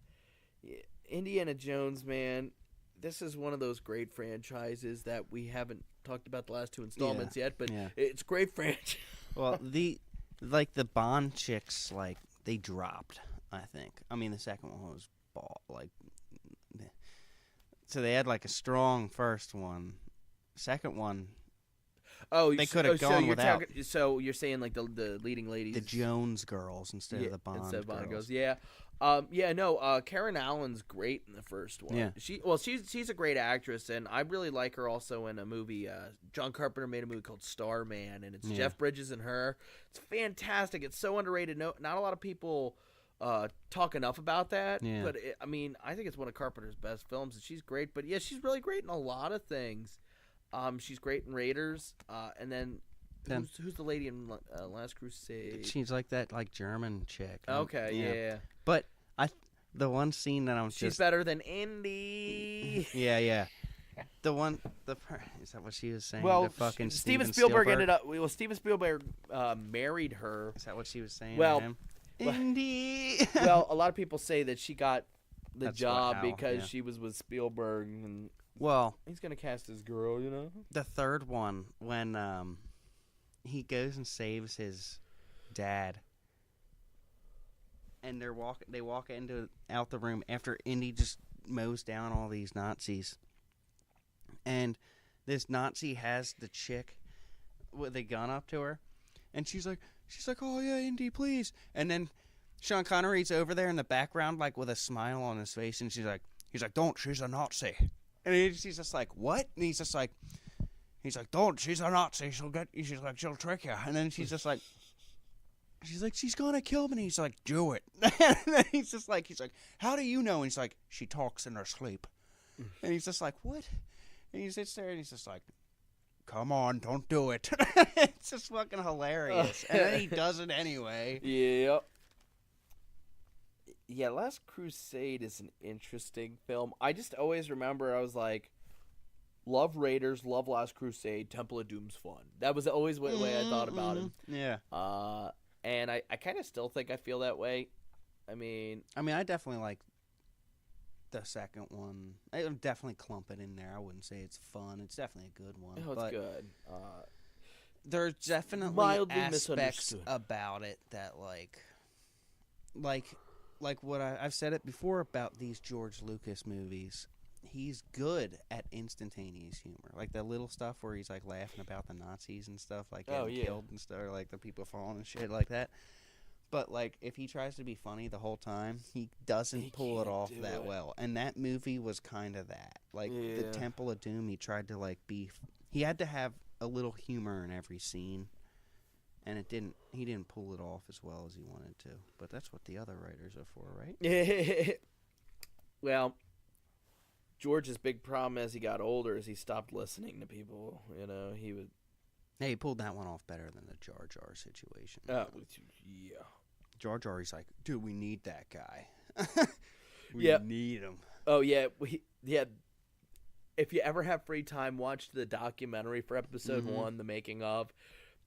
Indiana Jones, man, this is one of those great franchises that we haven't talked about the last two installments yet, but it's a great franchise. Well, the Bond chicks, they dropped, I think. I mean, the second one was So they had like a strong first one. Second one, Oh, they could have gone without so you're saying like the leading ladies, the Jones girls instead of the Bond instead of Bond girls. girls. Yeah. Karen Allen's great in the first one. Yeah. She's a great actress, and I really like her also in a movie. John Carpenter made a movie called Starman, and it's Jeff Bridges and her. It's fantastic. It's so underrated. Not a lot of people talk enough about that. Yeah. But I think it's one of Carpenter's best films, and she's great. But yeah, she's really great in a lot of things. She's great in Raiders, and then. Who's the lady in Last Crusade? She's like that, like German chick. Okay, yeah. But the one scene that she's better than Indy. Yeah. Is that what she was saying? Well, the fucking Steven Spielberg ended up. Well, Steven Spielberg married her. Is that what she was saying? Well, to him? Indy. Well, a lot of people say that she got the That's job how, because yeah. she was with Spielberg, and well, he's gonna cast his girl, you know. The third one, when he goes and saves his dad, and they walk out the room after Indy just mows down all these Nazis, and this Nazi has the chick with a gun up to her, and she's like, oh yeah, Indy, please, and then Sean Connery's over there in the background, like with a smile on his face, and he's like, don't, she's a Nazi, and she's just like, what? And he's like, don't, she's a Nazi, she'll trick you. And then she's like, she's gonna kill me. And he's like, do it. And then he's like, how do you know? And he's like, she talks in her sleep. And he's just like, what? And he sits there and he's just like, come on, don't do it. It's just fucking hilarious. And then he does it anyway. Yeah. Yeah, Last Crusade is an interesting film. I just always remember, I was like, love Raiders, love Last Crusade, Temple of Doom's fun. That was always the way I thought about him. Yeah. And I kind of still think I feel that way. I mean, I definitely like the second one. I would definitely clump it in there. I wouldn't say it's fun. It's definitely a good one. Oh, it's good. There's definitely mildly aspects about it that like what I've said it before about these George Lucas movies. He's good at instantaneous humor, like the little stuff where he's like laughing about the Nazis and stuff, like getting killed and stuff, or like the people falling and shit like that. But like if he tries to be funny the whole time, he doesn't pull it off that well. And that movie was kind of that. Like the Temple of Doom, he tried to like he had to have a little humor in every scene, and he didn't pull it off as well as he wanted to. But that's what the other writers are for, right? Well, George's big problem as he got older is he stopped listening to people. You know, he would. Hey, he pulled that one off better than the Jar Jar situation. Yeah. Jar Jar's like, dude, we need that guy. we need him. Oh yeah, If you ever have free time, watch the documentary for episode 1, the making of.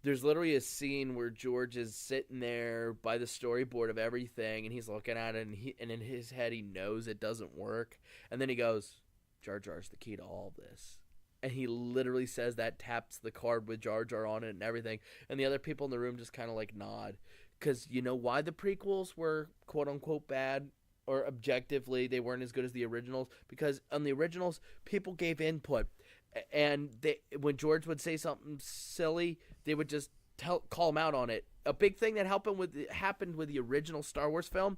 There's literally a scene where George is sitting there by the storyboard of everything, and he's looking at it, and in his head he knows it doesn't work. And then he goes, Jar Jar's the key to all this. And he literally says that, taps the card with Jar Jar on it and everything. And the other people in the room just kind of like nod. Because you know why the prequels were quote-unquote bad? Or objectively, they weren't as good as the originals? Because on the originals, people gave input. And when George would say something silly, they would just call him out on it. A big thing that happened with the original Star Wars film,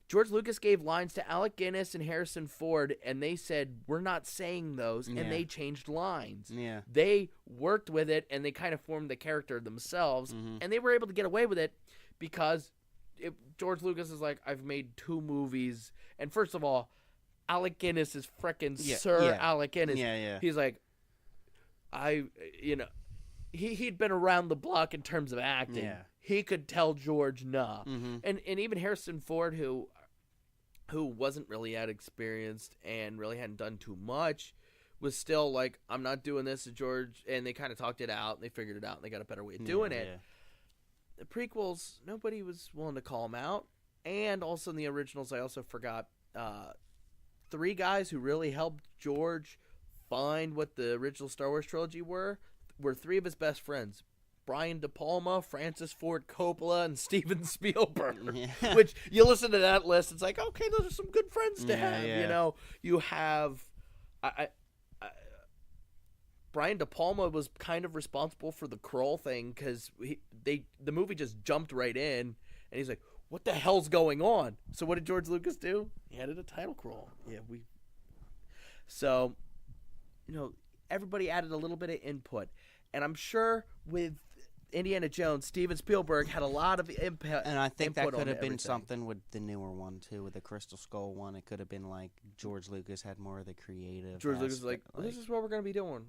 George Lucas gave lines to Alec Guinness and Harrison Ford, and they said, we're not saying those, and they changed lines. Yeah. They worked with it, and they kind of formed the character themselves, and they were able to get away with it because George Lucas is like, I've made 2 movies, and first of all, Alec Guinness is frickin' Sir Alec Guinness. Yeah. He's like, he'd been around the block in terms of acting. Yeah. He could tell George nah. And even Harrison Ford, who wasn't really that experienced and really hadn't done too much, was still like, I'm not doing this to George. And they kind of talked it out, and they figured it out, and they got a better way of doing it. Yeah. The prequels, nobody was willing to call him out. And also in the originals, I also forgot 3 guys who really helped George find what the original Star Wars trilogy were 3 of his best friends. Brian De Palma, Francis Ford Coppola, and Steven Spielberg. Yeah. Which, you listen to that list, it's like, okay, those are some good friends to have. Yeah. You know, you have, I Brian De Palma was kind of responsible for the Kroll thing because the movie just jumped right in, and he's like, "What the hell's going on?" So what did George Lucas do? He added a title crawl. So, everybody added a little bit of input, and I'm sure with Indiana Jones, Steven Spielberg had a lot of input. And I think that could have been everything. something with the newer one too, with the Crystal Skull one. It could have been like George Lucas had more of the creative. George Lucas was like, "This is what we're gonna be doing."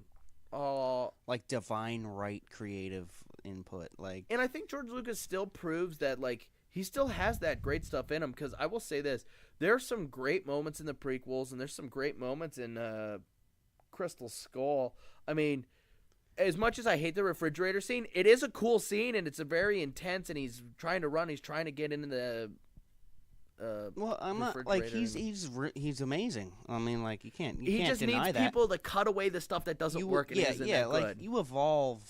Like divine right creative input, like. And I think George Lucas still proves that, like, he still has that great stuff in him. Because I will say this: there are some great moments in the prequels, and there's some great moments in Crystal Skull. I mean, as much as I hate the refrigerator scene, it is a cool scene, and it's a very intense. And he's trying to run. He's trying to get into the. Well, I'm not like he's amazing. I mean, like you can't he can't just deny needs that. people to cut away the stuff that doesn't work. And isn't that like good. you evolve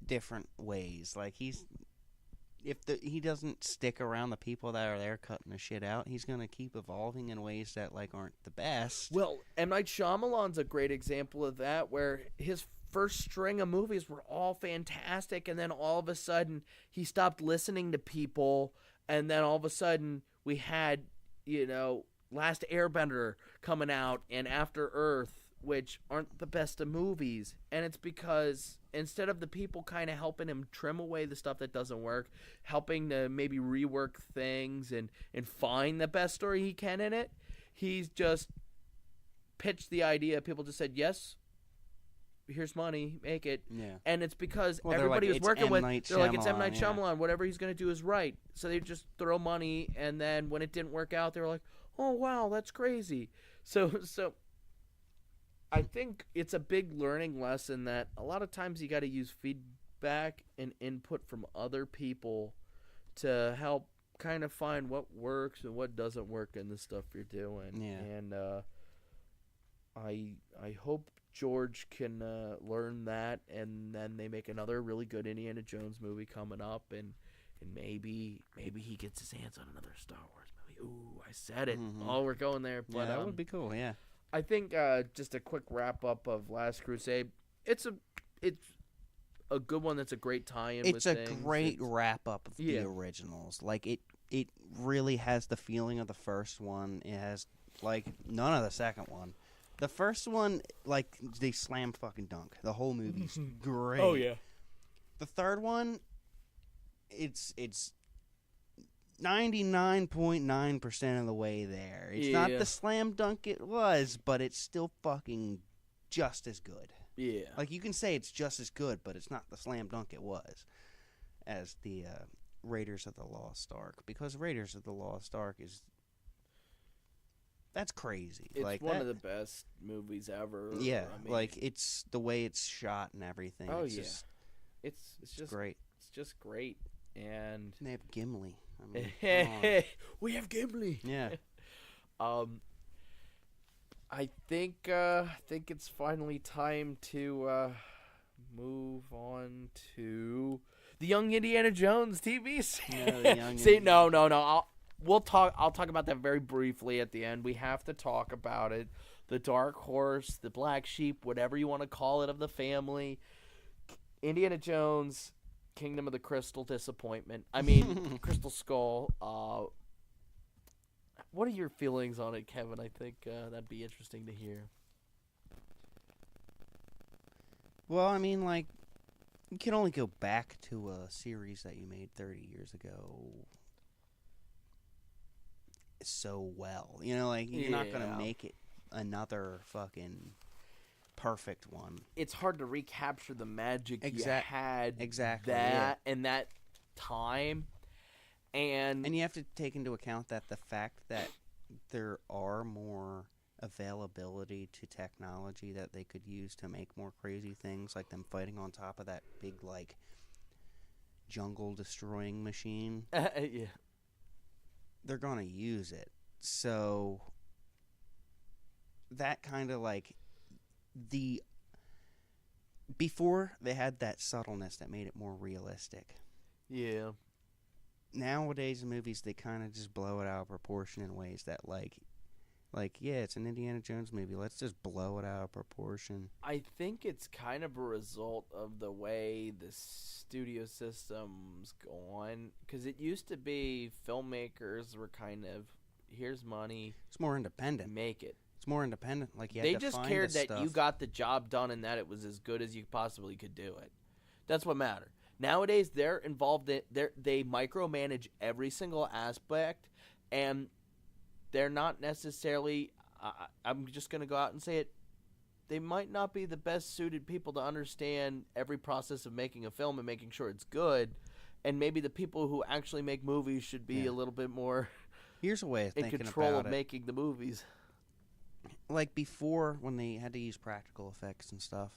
different ways. Like he doesn't stick around the people that are there cutting the shit out, he's gonna keep evolving in ways that like aren't the best. Well, M. Night Shyamalan's a great example of that, where his first string of movies were all fantastic, and then all of a sudden he stopped listening to people, and then all of a sudden we had, Last Airbender coming out and After Earth, which aren't the best of movies. And it's because instead of the people kind of helping him trim away the stuff that doesn't work, helping to maybe rework things and find the best story he can in it, he's just pitched the idea. People just said, yes, here's money, make it. Yeah. And it's because Well, everybody like, was working with, they're like, it's M. Shyamalan, Night yeah. Shyamalan, whatever he's going to do is right. So they just throw money, and then when it didn't work out, they were like, oh, wow, that's crazy. So I think it's a big learning lesson that a lot of times you got to use feedback and input from other people to help kind of find what works and what doesn't work in the stuff you're doing. Yeah. And I hope George can learn that, and then they make another really good Indiana Jones movie coming up, and maybe he gets his hands on another Star Wars movie. Ooh, I said it. Mhm. Oh, we're going there. But, Yeah, that would be cool. Yeah. I think just a quick wrap up of Last Crusade. It's a good one. That's a great tie-in. It's with a things. great wrap up of Yeah. the originals. Like it really has the feeling of the first one. It has like none of the second one. The first one, like they slam fucking dunk. The whole movie's great. Oh yeah. The third one, it's 99.9% of the way there. It's not Yeah. the slam dunk it was, but it's still fucking just as good. Yeah. Like, you can say it's just as good, but it's not the slam dunk it was as the Raiders of the Lost Ark. Because Raiders of the Lost Ark is... That's crazy. It's like one that, of the best movies ever. Yeah, I mean, like, it's the way it's shot and everything. Oh, it's yeah. just, it's just great. It's just great. And And they have Gimli. I mean, come on. we have Gimli. Yeah. I think it's finally time to move on to the Young Indiana Jones TV series. No, the Young See, Indiana- no. I'll talk about that very briefly at the end. We have to talk about it. The dark horse, the black sheep, whatever you want to call it, of the family. Indiana Jones, Kingdom of the Crystal Disappointment. I mean, Crystal Skull. What are your feelings on it, Kevin? I think that'd be interesting to hear. Well, I mean, like, you can only go back to a series that you made 30 years ago so well. You know, like, you're not going to Yeah. make it another fucking perfect one. It's hard to recapture the magic you had Exactly, in that time. And you have to take into account that the fact that there are more availability to technology that they could use to make more crazy things, like them fighting on top of that big, like, jungle destroying machine. Yeah. They're gonna use it. So that kind of like before they had that subtleness that made it more realistic. Yeah. Nowadays in movies they kind of just blow it out of proportion in ways that like Like, yeah, it's an Indiana Jones movie. Let's just blow it out of proportion. I think it's kind of a result of the way the studio system's going. Because it used to be filmmakers were kind of, here's money, It's more independent. make it. It's more independent. Like, you They had to just find cared this that stuff. you got the job done and that it was as good as you possibly could do it. That's what mattered. Nowadays, they're involved in they micromanage every single aspect, and they're not necessarily. I'm just going to go out and say it. They might not be the best suited people to understand every process of making a film and making sure it's good. And maybe the people who actually make movies should be Yeah. a little bit more Here's a way of in thinking control about of it. making the movies. Like, before, when they had to use practical effects and stuff,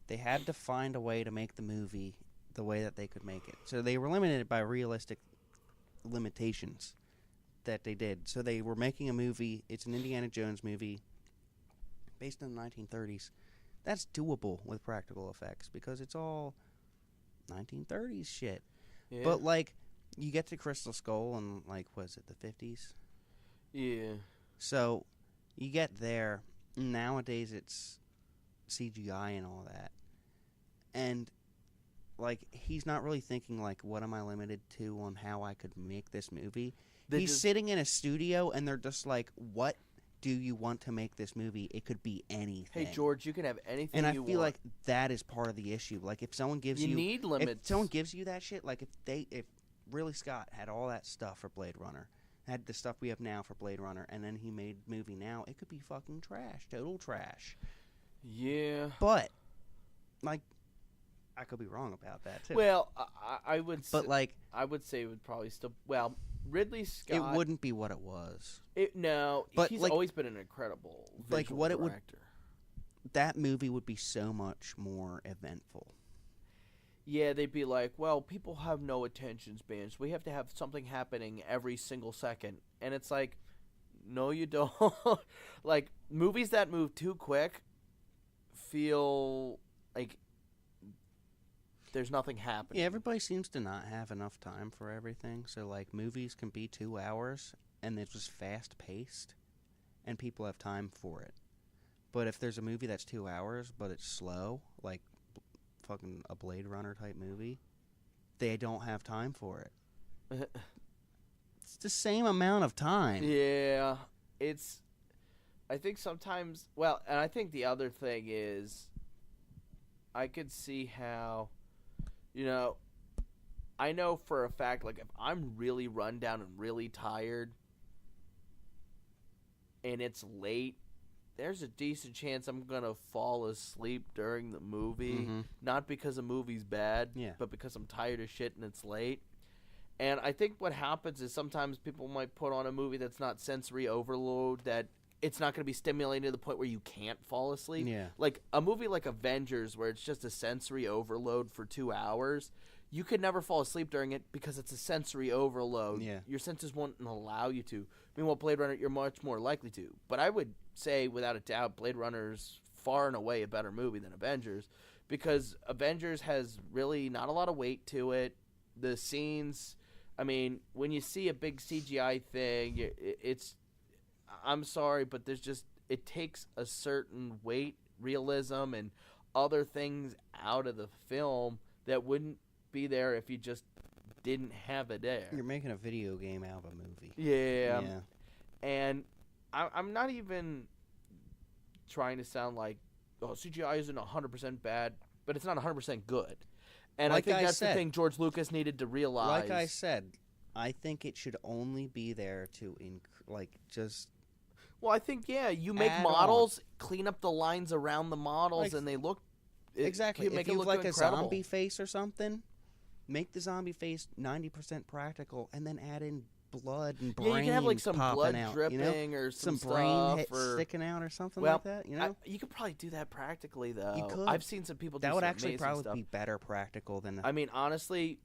they had to find a way to make the movie the way that they could make it. So they were limited by realistic limitations that they did. So they were making a movie. It's an Indiana Jones movie based in the 1930s. That's doable with practical effects because it's all 1930s shit. Yeah. But, like, you get to Crystal Skull in, like, was it the 50s? Yeah. So you get there. Nowadays it's CGI and all that. And, like, he's not really thinking, like, what am I limited to on how I could make this movie? They He's just- sitting in a studio, and they're just like, what do you want to make this movie? It could be anything. Hey, George, you can have anything And I you feel want. like that is part of the issue. Like, if someone gives You you... need If limits. someone gives you that shit, like, if Ridley Scott had all that stuff for Blade Runner, had the stuff we have now for Blade Runner, and then he made movie now, it could be fucking trash. Total trash. Yeah. But, like, I could be wrong about that, too. Well, I would. But, like, I would say it would probably still. Well, Ridley Scott. it wouldn't be what it was. No, But, he's like- always been an incredible like, visual what it would- director. That movie would be so much more eventful. Yeah, they'd be like, well, people have no attention spans. We have to have something happening every single second. And it's like, no, you don't. Like, movies that move too quick feel like there's nothing happening. Yeah, everybody seems to not have enough time for everything. So, like, movies can be 2 hours, and it's just fast-paced, and people have time for it. But if there's a movie that's 2 hours, but it's slow, like fucking a Blade Runner type movie, they don't have time for it. It's the same amount of time. Yeah, it's. I think sometimes. Well, and I think the other thing is, I could see how, I know for a fact, like, if I'm really run down and really tired, and it's late, there's a decent chance I'm gonna fall asleep during the movie. Mhm. Not because the movie's bad, Yeah. but because I'm tired as shit and it's late. And I think what happens is sometimes people might put on a movie that's not sensory overload, that it's not going to be stimulating to the point where you can't fall asleep. Yeah. Like a movie like Avengers, where it's just a sensory overload for 2 hours, you could never fall asleep during it because it's a sensory overload. Yeah. Your senses won't allow you to. Meanwhile, Blade Runner, you're much more likely to. But I would say, without a doubt, Blade Runner's far and away a better movie than Avengers, because Avengers has really not a lot of weight to it. The scenes, I mean, when you see a big CGI thing, it's, I'm sorry, but there's just, it takes a certain weight, realism, and other things out of the film that wouldn't be there if you just didn't have it there. You're making a video game out of a movie. Yeah. And I'm not even trying to sound like, oh, CGI isn't 100% bad, but it's not 100% good. And Like I think I that's the said- thing George Lucas needed to realize. Like I said, I think it should only be there to, just... Well, I think, yeah, you make Add models, clean up the lines around the models, Like- and they look... Exactly. Make If it you look have, like, incredible. a zombie face or something, make the zombie face 90% practical, and then add in blood and brains Yeah, you can have like some popping blood out, dripping or some some brain stuff hit or sticking out or something well, like that. You know, you could probably do that practically though. could. I've seen some people do that would some actually amazing probably stuff. be better practical than. I mean, honestly,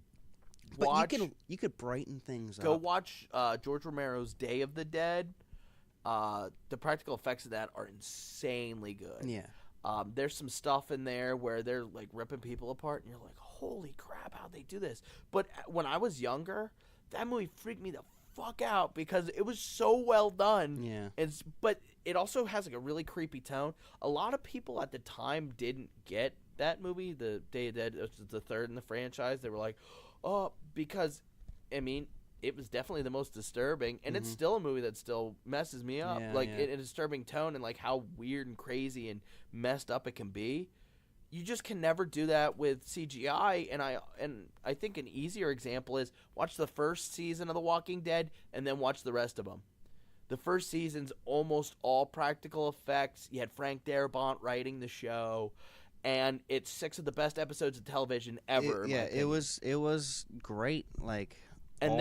But watch, you could brighten things go up. watch George Romero's Day of the Dead. The practical effects of that are insanely good. Yeah, There's some stuff in there where they're like ripping people apart, and you're like, "Holy crap, how'd they do this?" But when I was younger, that movie freaked me the fuck out because it was so well done. Yeah. But it also has like a really creepy tone. A lot of people at the time didn't get that movie, the Day of the Dead, which is the third in the franchise. They were like, oh, because, I mean, it was definitely the most disturbing, and it's still a movie that still messes me up. Yeah, In a disturbing tone and like how weird and crazy and messed up it can be. You just can never do that with CGI, and I think an easier example is watch the first season of The Walking Dead and then watch the rest of them. The first season's almost all practical effects. You had Frank Darabont writing the show, and it's 6 of the best episodes of television ever. It was great. Like, and all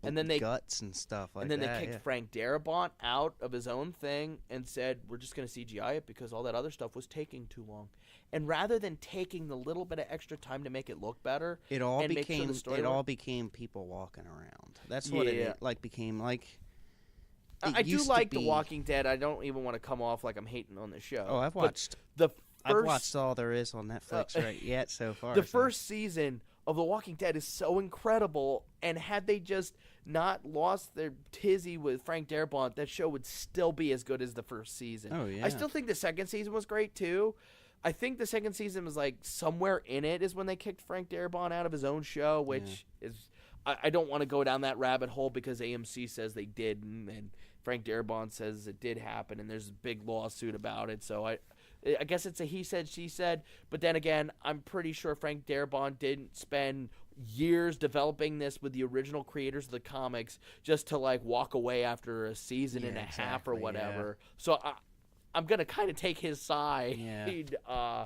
then they guts and stuff like that. And then they kicked Frank Darabont out of his own thing and said, we're just going to CGI it because all that other stuff was taking too long. And rather than taking the little bit of extra time to make it look better, it all and make sure the story all worked, became people walking around. That's what it became like. I do like The Walking Dead. I don't even want to come off like I'm hating on the show. Oh, I've watched I've watched all there is on Netflix yet so far. The first season of The Walking Dead is so incredible, and had they just not lost their tizzy with Frank Darabont, that show would still be as good as the first season. Oh, yeah. I still think the second season was great, too. I think the second season was like somewhere in it is when they kicked Frank Darabont out of his own show, which is I don't want to go down that rabbit hole because AMC says they didn't, and Frank Darabont says it did happen, and there's a big lawsuit about it. So I guess it's a he said, she said. But then again, I'm pretty sure Frank Darabont didn't spend years developing this with the original creators of the comics just to like walk away after a season and a half or whatever. Yeah. So I'm gonna kind of take his side. Yeah.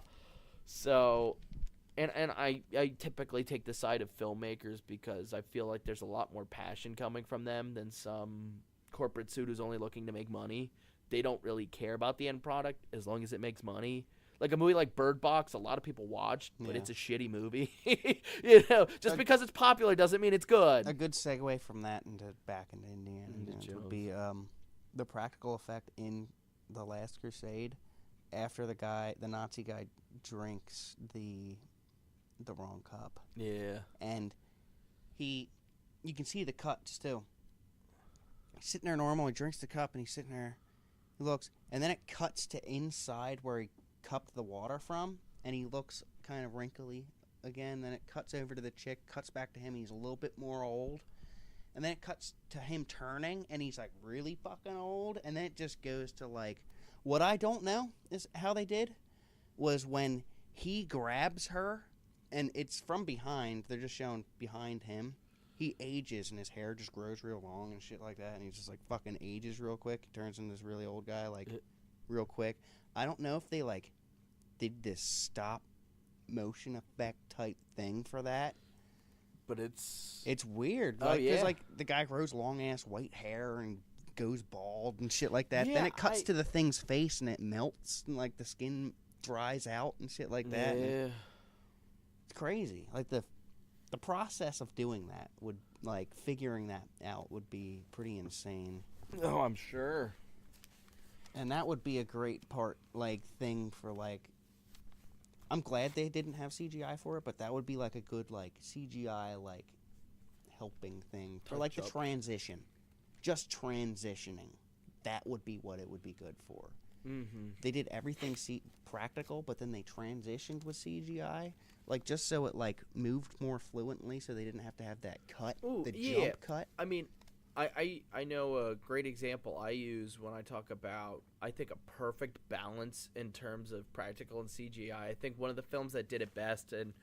And I typically take the side of filmmakers because I feel like there's a lot more passion coming from them than some corporate suit who's only looking to make money. They don't really care about the end product as long as it makes money. Like a movie like Bird Box, a lot of people watched, but it's a shitty movie. Just because it's popular doesn't mean it's good. A good segue from that back into Indiana would be the practical effect in The Last Crusade after the Nazi guy drinks the wrong cup. Yeah. And you can see the cuts too. He's sitting there normal, he drinks the cup and he's sitting there, he looks, and then it cuts to inside where he cupped the water from, and he looks kind of wrinkly again. Then it cuts over to the chick, cuts back to him, he's a little bit more old. And then it cuts to him turning, and he's like really fucking old. And then it just goes to like, what I don't know is how they did was when he grabs her, and it's from behind, they're just showing behind him. He ages, and his hair just grows real long and shit like that, and he just like fucking ages real quick. He turns into this really old guy like real quick. I don't know if they like did this stop motion effect type thing for that. But it's weird. Because like the guy grows long ass white hair and goes bald and shit like that. Yeah, then it cuts to the thing's face and it melts and like the skin dries out and shit like that. Yeah. It's crazy. Like the process of doing that would like figuring that out would be pretty insane. Oh, I'm sure. And that would be a great thing for I'm glad they didn't have CGI for it, but that would be like a good CGI helping thing for the transition. Just transitioning. That would be what it would be good for. Mm-hmm. They did everything practical, but then they transitioned with CGI, just so it moved more fluently, so they didn't have to have that cut, jump cut. I mean, I know a great example I use when I talk about, I think, a perfect balance in terms of practical and CGI. I think one of the films that did it best, and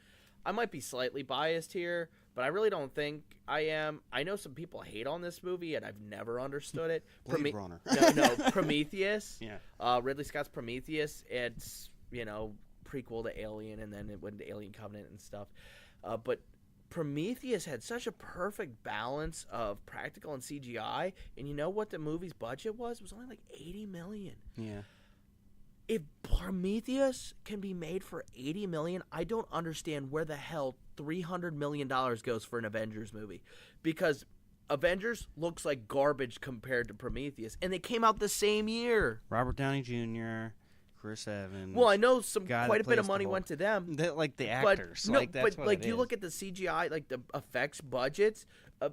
I might be slightly biased here, but I really don't think I am. I know some people hate on this movie, and I've never understood it. Blade Runner. No, Prometheus. Yeah. Ridley Scott's Prometheus. It's, prequel to Alien, and then it went to Alien Covenant and stuff. But Prometheus had such a perfect balance of practical and CGI, and you know what the movie's budget was? It was only like $80 million. Yeah. If Prometheus can be made for $80 million, I don't understand where the hell $300 million goes for an Avengers movie, because Avengers looks like garbage compared to Prometheus, and they came out the same year. Robert Downey Jr., Chris Evans. Well, I know guy quite a that bit of plays the money Hulk. went to them. Like the But actors. no, Like that's but what like it you is. look at the CGI, like the effects budgets.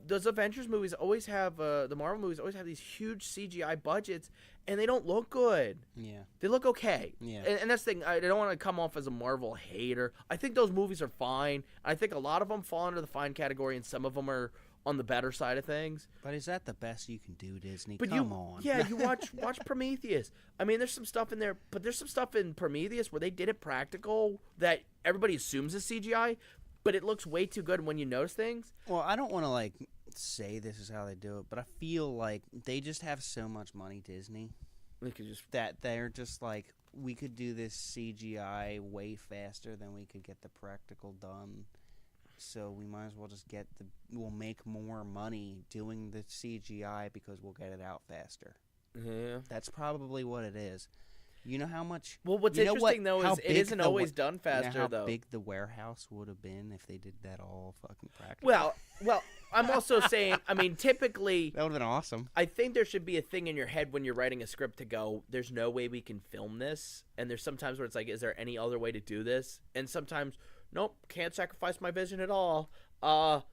Those Avengers movies always have the Marvel movies always have these huge CGI budgets, and they don't look good. Yeah. They look okay. Yeah. And that's the thing. I don't want to come off as a Marvel hater. I think those movies are fine. I think a lot of them fall under the fine category, and some of them are on the better side of things. But is that the best you can do, Disney? But Come on. Yeah, you watch Prometheus. I mean, there's some stuff in there, but there's some stuff in Prometheus where they did it practical that everybody assumes is CGI, but it looks way too good when you notice things. Well, I don't want to like say this is how they do it, but I feel like they just have so much money, Disney, They could just that they're just like, we could do this CGI way faster than we could get the practical done. So we might as well just we'll make more money doing the CGI because we'll get it out faster. yeah. That's probably what it is. You know how much? Well, what's you know interesting what- though how is it big isn't the always wa- done faster you know how though. big the warehouse would have been if they did that all fucking practical? Well, I'm also saying. I mean, typically, that would have been awesome. I think there should be a thing in your head when you're writing a script to go, there's no way we can film this. And there's sometimes where it's like, is there any other way to do this? And sometimes, nope, can't sacrifice my vision at all.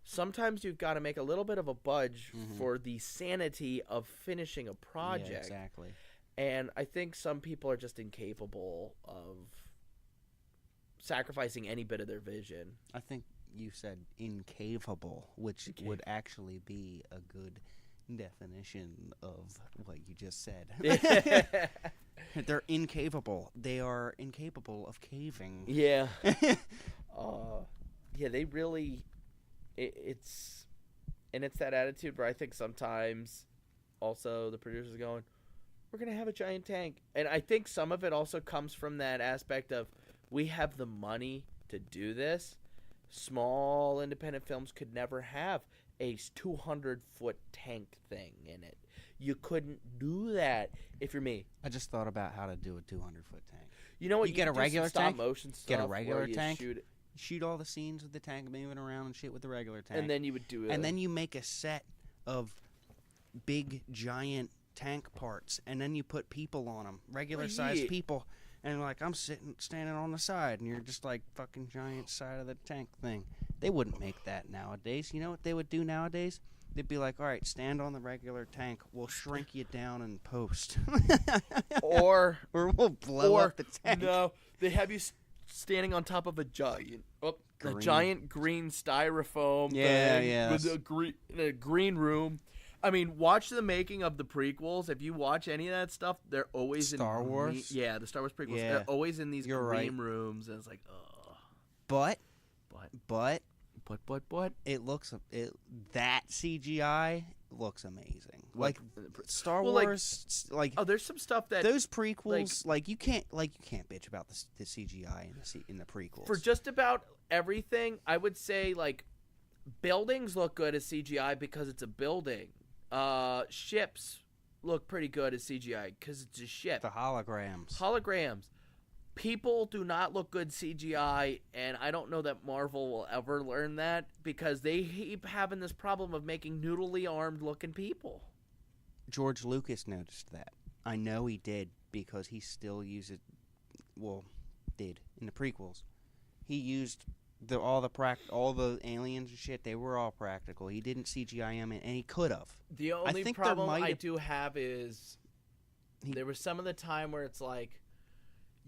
Sometimes you've got to make a little bit of a budge for the sanity of finishing a project. Yeah, exactly. And I think some people are just incapable of sacrificing any bit of their vision. I think you said incapable, which would actually be a good definition of what you just said. They're incapable. They are incapable of caving. Yeah. Yeah, they really... It's that attitude where I think sometimes also the producers are going, we're going to have a giant tank. And I think some of it also comes from that aspect of we have the money to do this. Small independent films could never have a 200-foot tank thing in it. You couldn't do that if you're me. I just thought about how to do a 200-foot tank. You know what? You get a could do some regular tank, stop-motion get a stuff regular where you tank, shoot it, shoot all the scenes with the tank moving around and shit with the regular tank. and then you would do it. And then you make a set of big, giant tank parts, and then you put people on them, regular-sized yeah. people, and like, I'm standing on the side, and you're just like fucking giant side of the tank thing. They wouldn't make that nowadays. You know what they would do nowadays? They'd be like, all right, stand on the regular tank. We'll shrink you down in post. or we'll blow up the tank. No, they have you standing on top of a giant, green styrofoam Yeah, thing yeah, with in a green room. I mean, watch the making of the prequels. If you watch any of that stuff, they're always Star in Wars? Yeah, the Star Wars prequels. Yeah. They're always in these You're green right. rooms, and it's like, ugh. But But it looks that CGI looks amazing. Like Star Well, Wars, like oh, there's some stuff that those prequels, like you can't bitch about the CGI in the prequels. for just about everything, I would say like buildings look good as CGI because it's a building. Ships look pretty good as CGI because it's a ship. the holograms. Holograms. People do not look good CGI, and I don't know that Marvel will ever learn that because they keep having this problem of making noodly armed looking people. George Lucas noticed that. I know he did because he still uses did in the prequels. He used all the aliens and shit. They were all practical. He didn't CGI them, and he could have. The only think there problem might I have- do have is there was some of the time where it's like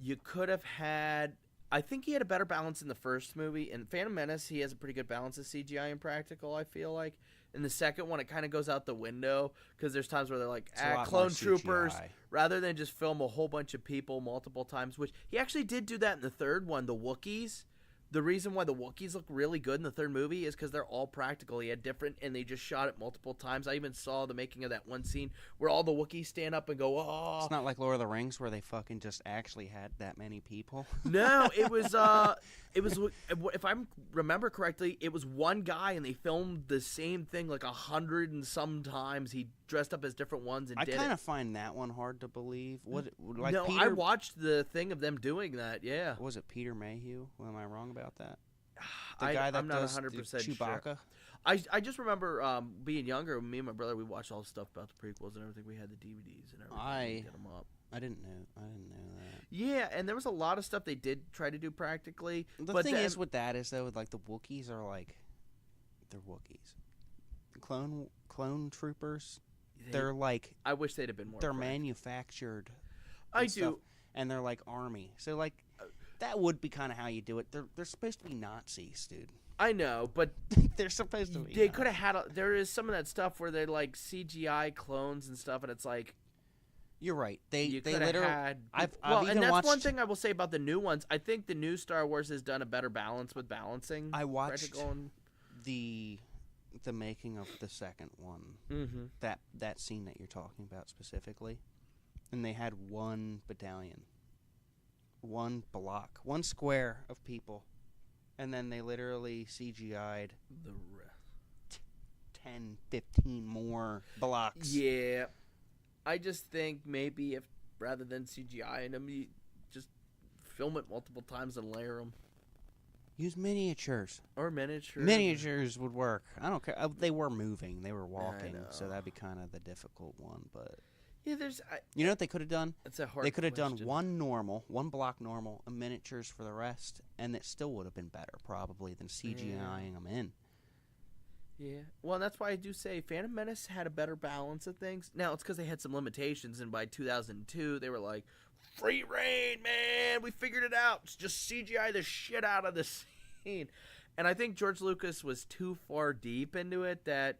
you could have had. I think he had a better balance in the first movie. In Phantom Menace, he has a pretty good balance of CGI and practical, I feel like. In the second one, it kind of goes out the window because there's times where they're like, It's a lot more clone troopers, CGI. rather than just film a whole bunch of people multiple times, which he actually did do that in the third one, the Wookiees. The reason why the Wookiees look really good in the third movie is because they're all practical. He had different, and they just shot it multiple times. I even saw the making of that one scene where all the Wookiees stand up and go, oh. It's not like Lord of the Rings where they fucking just actually had that many people. No, it was, if I remember correctly, it was one guy, and they filmed the same thing like 100 and some times. He dressed up as different ones and I did kind it. of find that one hard to believe. What like No, Peter, I watched the thing of them doing that, yeah. was it Peter Mayhew? Am I wrong about that? I'm not does 100% Chewbacca. sure. I just remember being younger, me and my brother, we watched all the stuff about the prequels and everything. We had the DVDs and everything. I We'd get them up. I didn't know that. Yeah, and there was a lot of stuff they did try to do practically. The but thing then, is with that is though, like the Wookiees are like, they're Wookiees. Clone troopers, they're like, I wish they'd have been more. they're practical. manufactured. I and stuff, do. and they're like army. So like, that would be kind of how you do it. They're supposed to be Nazis, dude. I know, but They're supposed to be. they could have had. There is some of that stuff where they're like CGI clones and stuff, and it's like You're right. you They could have literally. had. I've well, even and that's watched. one thing I will say about the new ones. I think the new Star Wars has done a better balance with balancing. I watched practical and, the making of the second one. mm-hmm. That scene that you're talking about specifically, and they had one battalion, one block, one square of people, and then they literally CGI'd the rest. 10, 15 more blocks. Yeah, I just think maybe if rather than CGI them, you just film it multiple times and layer them. Use miniatures. Or miniature. Miniatures would work. I don't care. They were moving. They were walking, so know. that'd be kind of the difficult one. But Yeah, there's. you know what they could have done? It's a hard. They could have done question. one block normal, and miniatures for the rest, and it still would have been better probably than CGIing them in. Yeah. Well, that's why I do say Phantom Menace had a better balance of things. Now, it's because they had some limitations, and by 2002, they were like, free reign, man. We figured it out. Just CGI the shit out of the scene. And I think George Lucas was too far deep into it that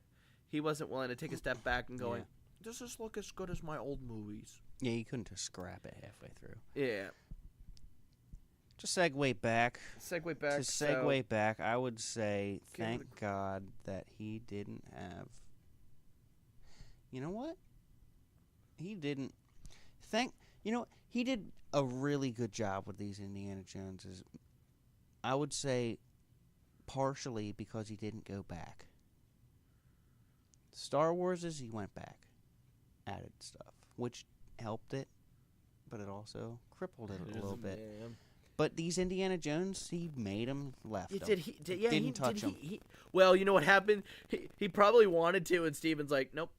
he wasn't willing to take a step back and going, does this look as good as my old movies? Yeah, you couldn't just scrap it halfway through. Yeah. To segue back. Segue back. I would say Give thank it God that he didn't have. You know what? He didn't. You know, he did a really good job with these Indiana Joneses. I would say partially because he didn't go back. Star Wars he went back, added stuff, which helped it, but it also crippled it a little bit. Man. But these Indiana Jones, he made them, left them. Didn't touch them. Well, you know what happened? He probably wanted to, and Steven's like, nope.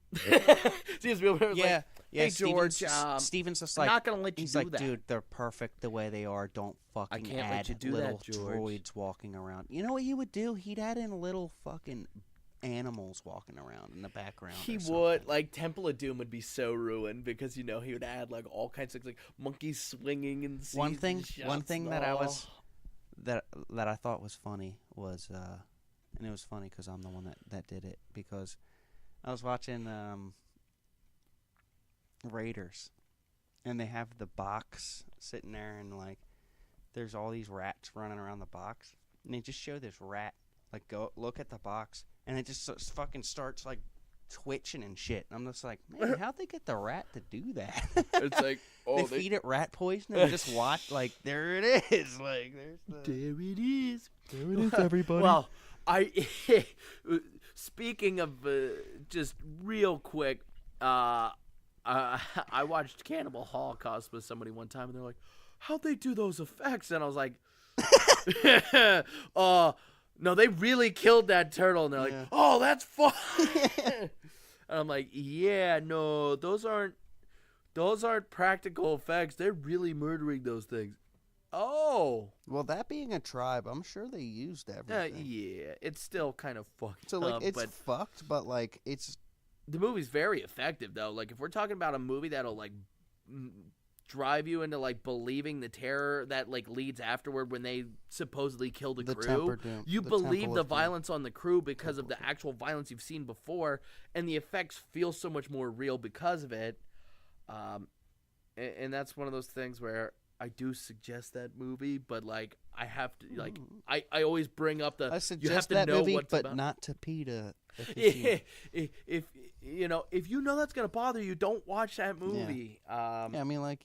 Steven Spielberg was like, hey, George, Steven's just I'm like, not going to let you he's do like, that. dude, they're perfect the way they are. Don't fucking can't let add you do little that, George." droids walking around. You know what he would do? He'd add in little fucking animals walking around in the background. He or would, something. like, Temple of Doom would be so ruined because, you know, he would add, like, all kinds of, like, monkeys swinging and One thing shots. that I was that I thought was funny was and it was funny because I'm the one that did it, because I was watching Raiders, and they have the box sitting there, and like there's all these rats running around the box, and they just show this rat like go look at the box, and it just fucking starts like twitching and shit. And I'm just like, man, how'd they get the rat to do that? It's like, they feed it rat poison and just watch, like, there it is. Like, there's the... There it is. There it is, everybody. Well, speaking of just real quick, I watched Cannibal Holocaust with somebody one time, and they're like, how'd they do those effects? And I was like, no, they really killed that turtle. And they're like, oh, that's fun. And I'm like, yeah, no, those aren't practical effects. They're really murdering those things. Oh. Well, that being a tribe, I'm sure they used everything. Yeah, it's still kind of fucked So, like, up. it's but fucked, but, like, it's... the movie's very effective, though. Like, if we're talking about a movie that'll, like, drive you into, like, believing the terror that, like, leads afterward when they supposedly kill the crew, you believe the violence on the crew because of the actual violence you've seen before, and the effects feel so much more real because of it. And that's one of those things where I do suggest that movie, but, like, I have to, like, I always bring up the, I you suggest have to that know movie, what's but about. not to PETA. Yeah, if you know that's gonna bother you, don't watch that movie. Yeah, I mean, like,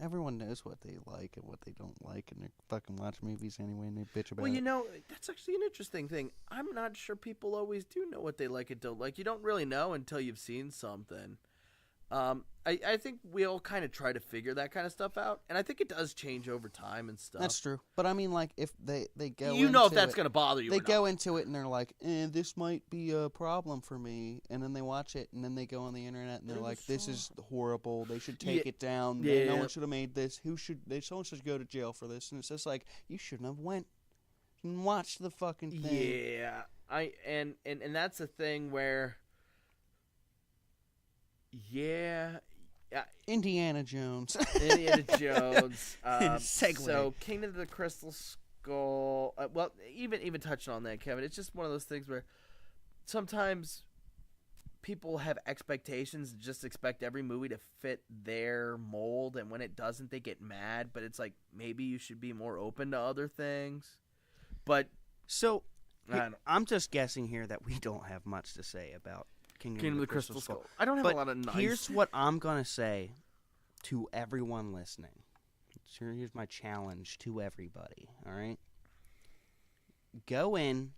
everyone knows what they like and what they don't like, and they fucking watch movies anyway, and they bitch about it. Well, you know, that's actually an interesting thing. I'm not sure people always do know what they like and don't like. You don't really know until you've seen something. I think we all kind of try to figure that kind of stuff out, and I think it does change over time and stuff. That's true. But I mean, like, if they go You into know if that's it, going to bother you they or go not. into it and they're like, this might be a problem for me, and then they watch it, and then they go on the internet and they're like, this is horrible. They should take it down. Yeah. No one should have made this. Someone should go to jail for this. And it's just like, you shouldn't have went and watched the fucking thing. Yeah, and that's a thing where, yeah, Indiana Jones. Indiana Jones. Segue. So Kingdom of the Crystal Skull. Well, even touching on that, Kevin, it's just one of those things where sometimes people have expectations and just expect every movie to fit their mold, and when it doesn't, they get mad. But it's like, maybe you should be more open to other things. But So, I don't know. I'm just guessing here that we don't have much to say about Kingdom of the Crystal Skull. I don't have But a lot of nice. here's what I'm going to say to everyone listening. So here's my challenge to everybody, all right? Go in,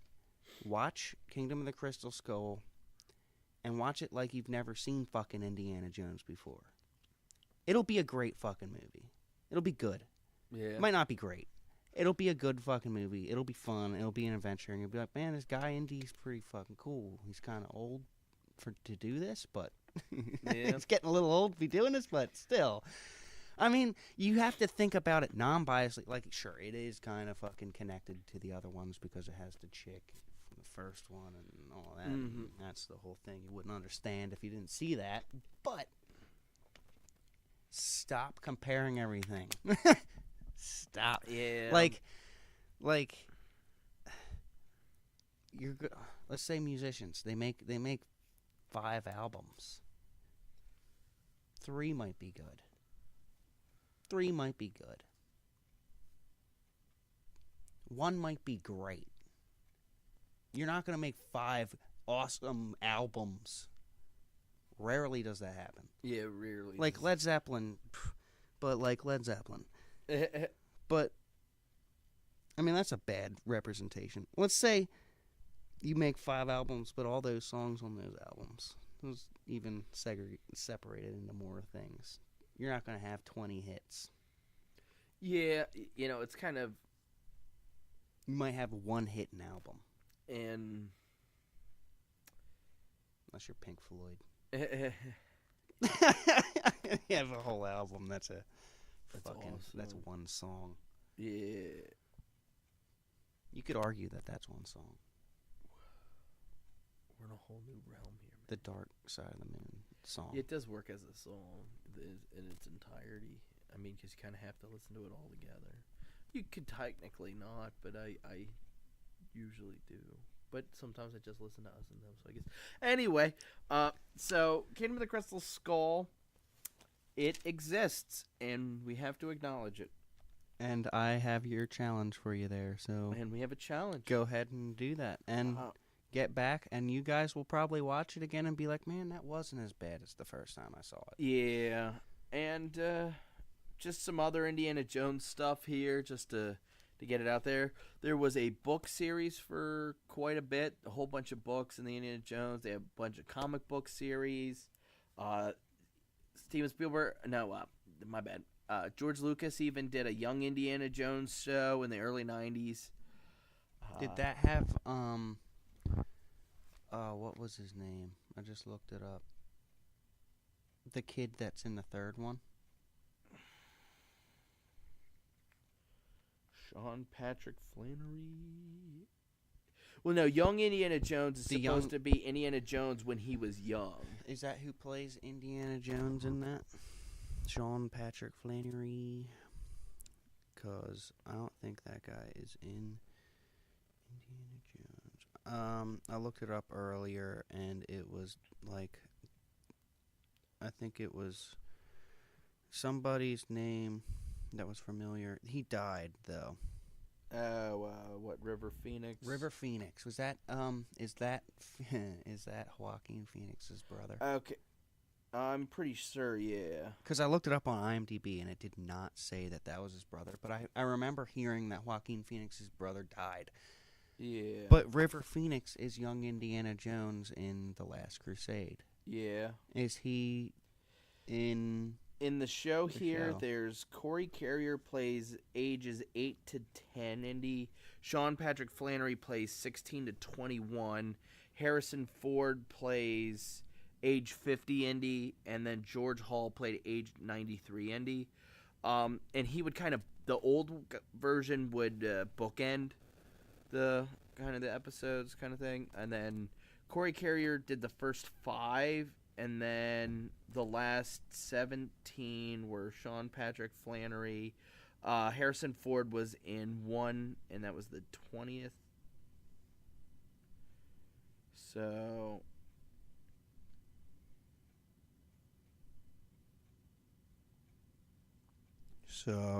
watch Kingdom of the Crystal Skull, and watch it like you've never seen fucking Indiana Jones before. It'll be a great fucking movie. It'll be good. Yeah. It might not be great. It'll be a good fucking movie. It'll be fun. It'll be an adventure. And you'll be like, man, this guy Indy's pretty fucking cool. He's kind of old to do this, but he's getting a little old to be doing this, but still. I mean, you have to think about it non-biasedly. Like, sure, it is kind of fucking connected to the other ones because it has the chick from the first one and all that. Mm-hmm. And that's the whole thing. You wouldn't understand if you didn't see that. But stop comparing everything. Stop. Yeah. Like you're let's say musicians, they make 5 albums. 3 might be good. 3 might be good. 1 might be great. You're not going to make 5 awesome albums. Rarely does that happen. Yeah, rarely. Like Led Zeppelin, but like Led Zeppelin. But, I mean, that's a bad representation. Let's say you make 5 albums, but all those songs on those albums, those even separated into more things. You're not going to have 20 hits. Yeah, it's kind of... You might have 1 hit an album. And... Unless you're Pink Floyd. yeah. You have a whole album. That's Awesome. That's 1 song. Yeah. You could argue that that's 1 song. We're in a whole new realm here. The Dark Side of the Moon song. It does work as a song in its entirety. I mean, because you kind of have to listen to it all together. You could technically not, but I usually do. But sometimes I just listen to us and them, so I guess. Anyway, so Kingdom of the Crystal Skull, it exists, and we have to acknowledge it. And I have your challenge for you there, so And we have a challenge. go ahead and do that. And get back, and you guys will probably watch it again and be like, man, that wasn't as bad as the first time I saw it. Yeah, and just some other Indiana Jones stuff here, just to get it out there. There was a book series for quite a bit, a whole bunch of books in the Indiana Jones. They have a bunch of comic book series. Steven Spielberg, my bad. George Lucas even did a Young Indiana Jones show in the early 90s. Did that have, what was his name? I just looked it up. The kid that's in the 3rd one? Sean Patrick Flannery. Well, no, Young Indiana Jones is supposed to be Indiana Jones when he was young. Is that who plays Indiana Jones in that? Sean Patrick Flannery? Because I don't think that guy is in Indiana Jones. I looked it up earlier, and it was like, I think it was somebody's name that was familiar. He died, though. What, River Phoenix? River Phoenix. Was that, is that Joaquin Phoenix's brother? Okay. I'm pretty sure, yeah. Because I looked it up on IMDb, and it did not say that was his brother. But I remember hearing that Joaquin Phoenix's brother died. Yeah. But River Phoenix is young Indiana Jones in The Last Crusade. Yeah. Is he in In the show The here, show. there's Corey Carrier plays ages 8 to 10 Indy. Sean Patrick Flannery plays 16 to 21. Harrison Ford plays age 50 Indy, and then George Hall played age 93 Indy. And he would the old version would bookend the the episodes kind of thing, and then Corey Carrier did the first 5, and then the last 17 were Sean Patrick Flannery. Harrison Ford was in 1, and that was the 20th. So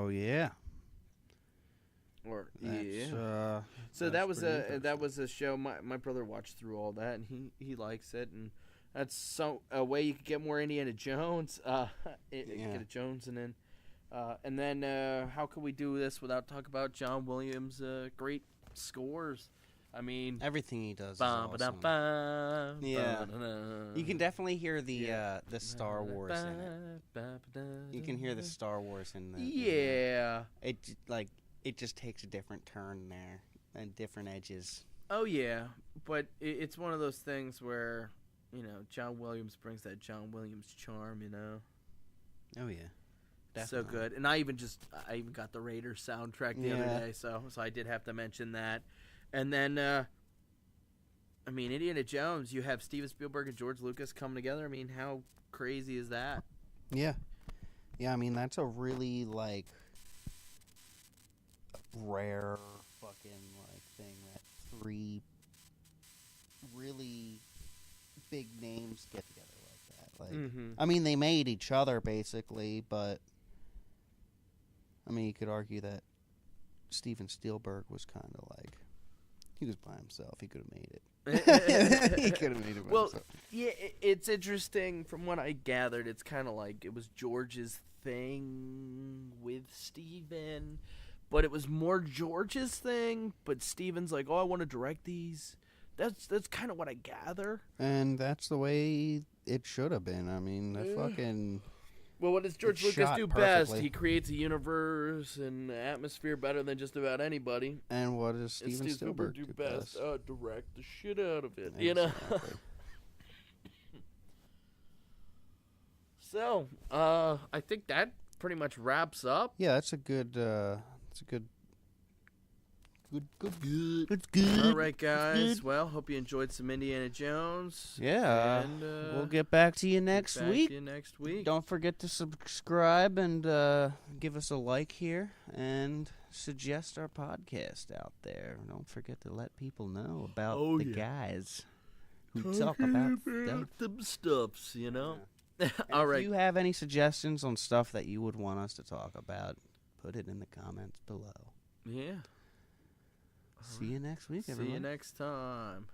yeah. or That's, yeah. So that's pretty interesting. that was a show. My brother watched through all that, and he likes it, and that's a way you could get more Indiana Jones. Get a Jones, and then how could we do this without talking about John Williams' great scores? I mean, Everything he does is awesome. Yeah. You can definitely hear the Star Wars in it. You can hear the Star Wars in the Yeah. It just takes a different turn there and different edges. Oh yeah, but it's one of those things where John Williams brings that John Williams charm. Oh yeah. So Definitely. good. And I even got the Raiders soundtrack the other day, so I did have to mention that. And then Indiana Jones, you have Steven Spielberg and George Lucas coming together. I mean, how crazy is that? Yeah. Yeah, I mean that's a really rare fucking thing that 3 really big names get together like that. Mm-hmm. I mean, they made each other basically, but I mean, you could argue that Steven Spielberg was kind of he was by himself. He could have made it. He could have made it by himself. Yeah, it's interesting. From what I gathered, it's kind of it was George's thing with Steven, but it was more George's thing. But Steven's like, oh, I want to direct these. That's kind of what I gather. And that's the way it should have been. I mean, the fucking... Well, what does George It's Lucas shot do perfectly. best? He creates a universe and atmosphere better than just about anybody. And what does And Steven Spielberg do best? Direct the shit out of it. Exactly. So, I think that pretty much wraps up. Yeah, that's a good... That's a good... Good. That's All right, guys. Well, hope you enjoyed some Indiana Jones. Yeah. And, we'll get back to you next back week. to you next week. Don't forget to subscribe and give us a like here and suggest our podcast out there. Don't forget to let people know about the guys who talk about stuff. them stuffs, And All right. If you have any suggestions on stuff that you would want us to talk about, put it in the comments below. Yeah. See you next week, everyone. See you next time.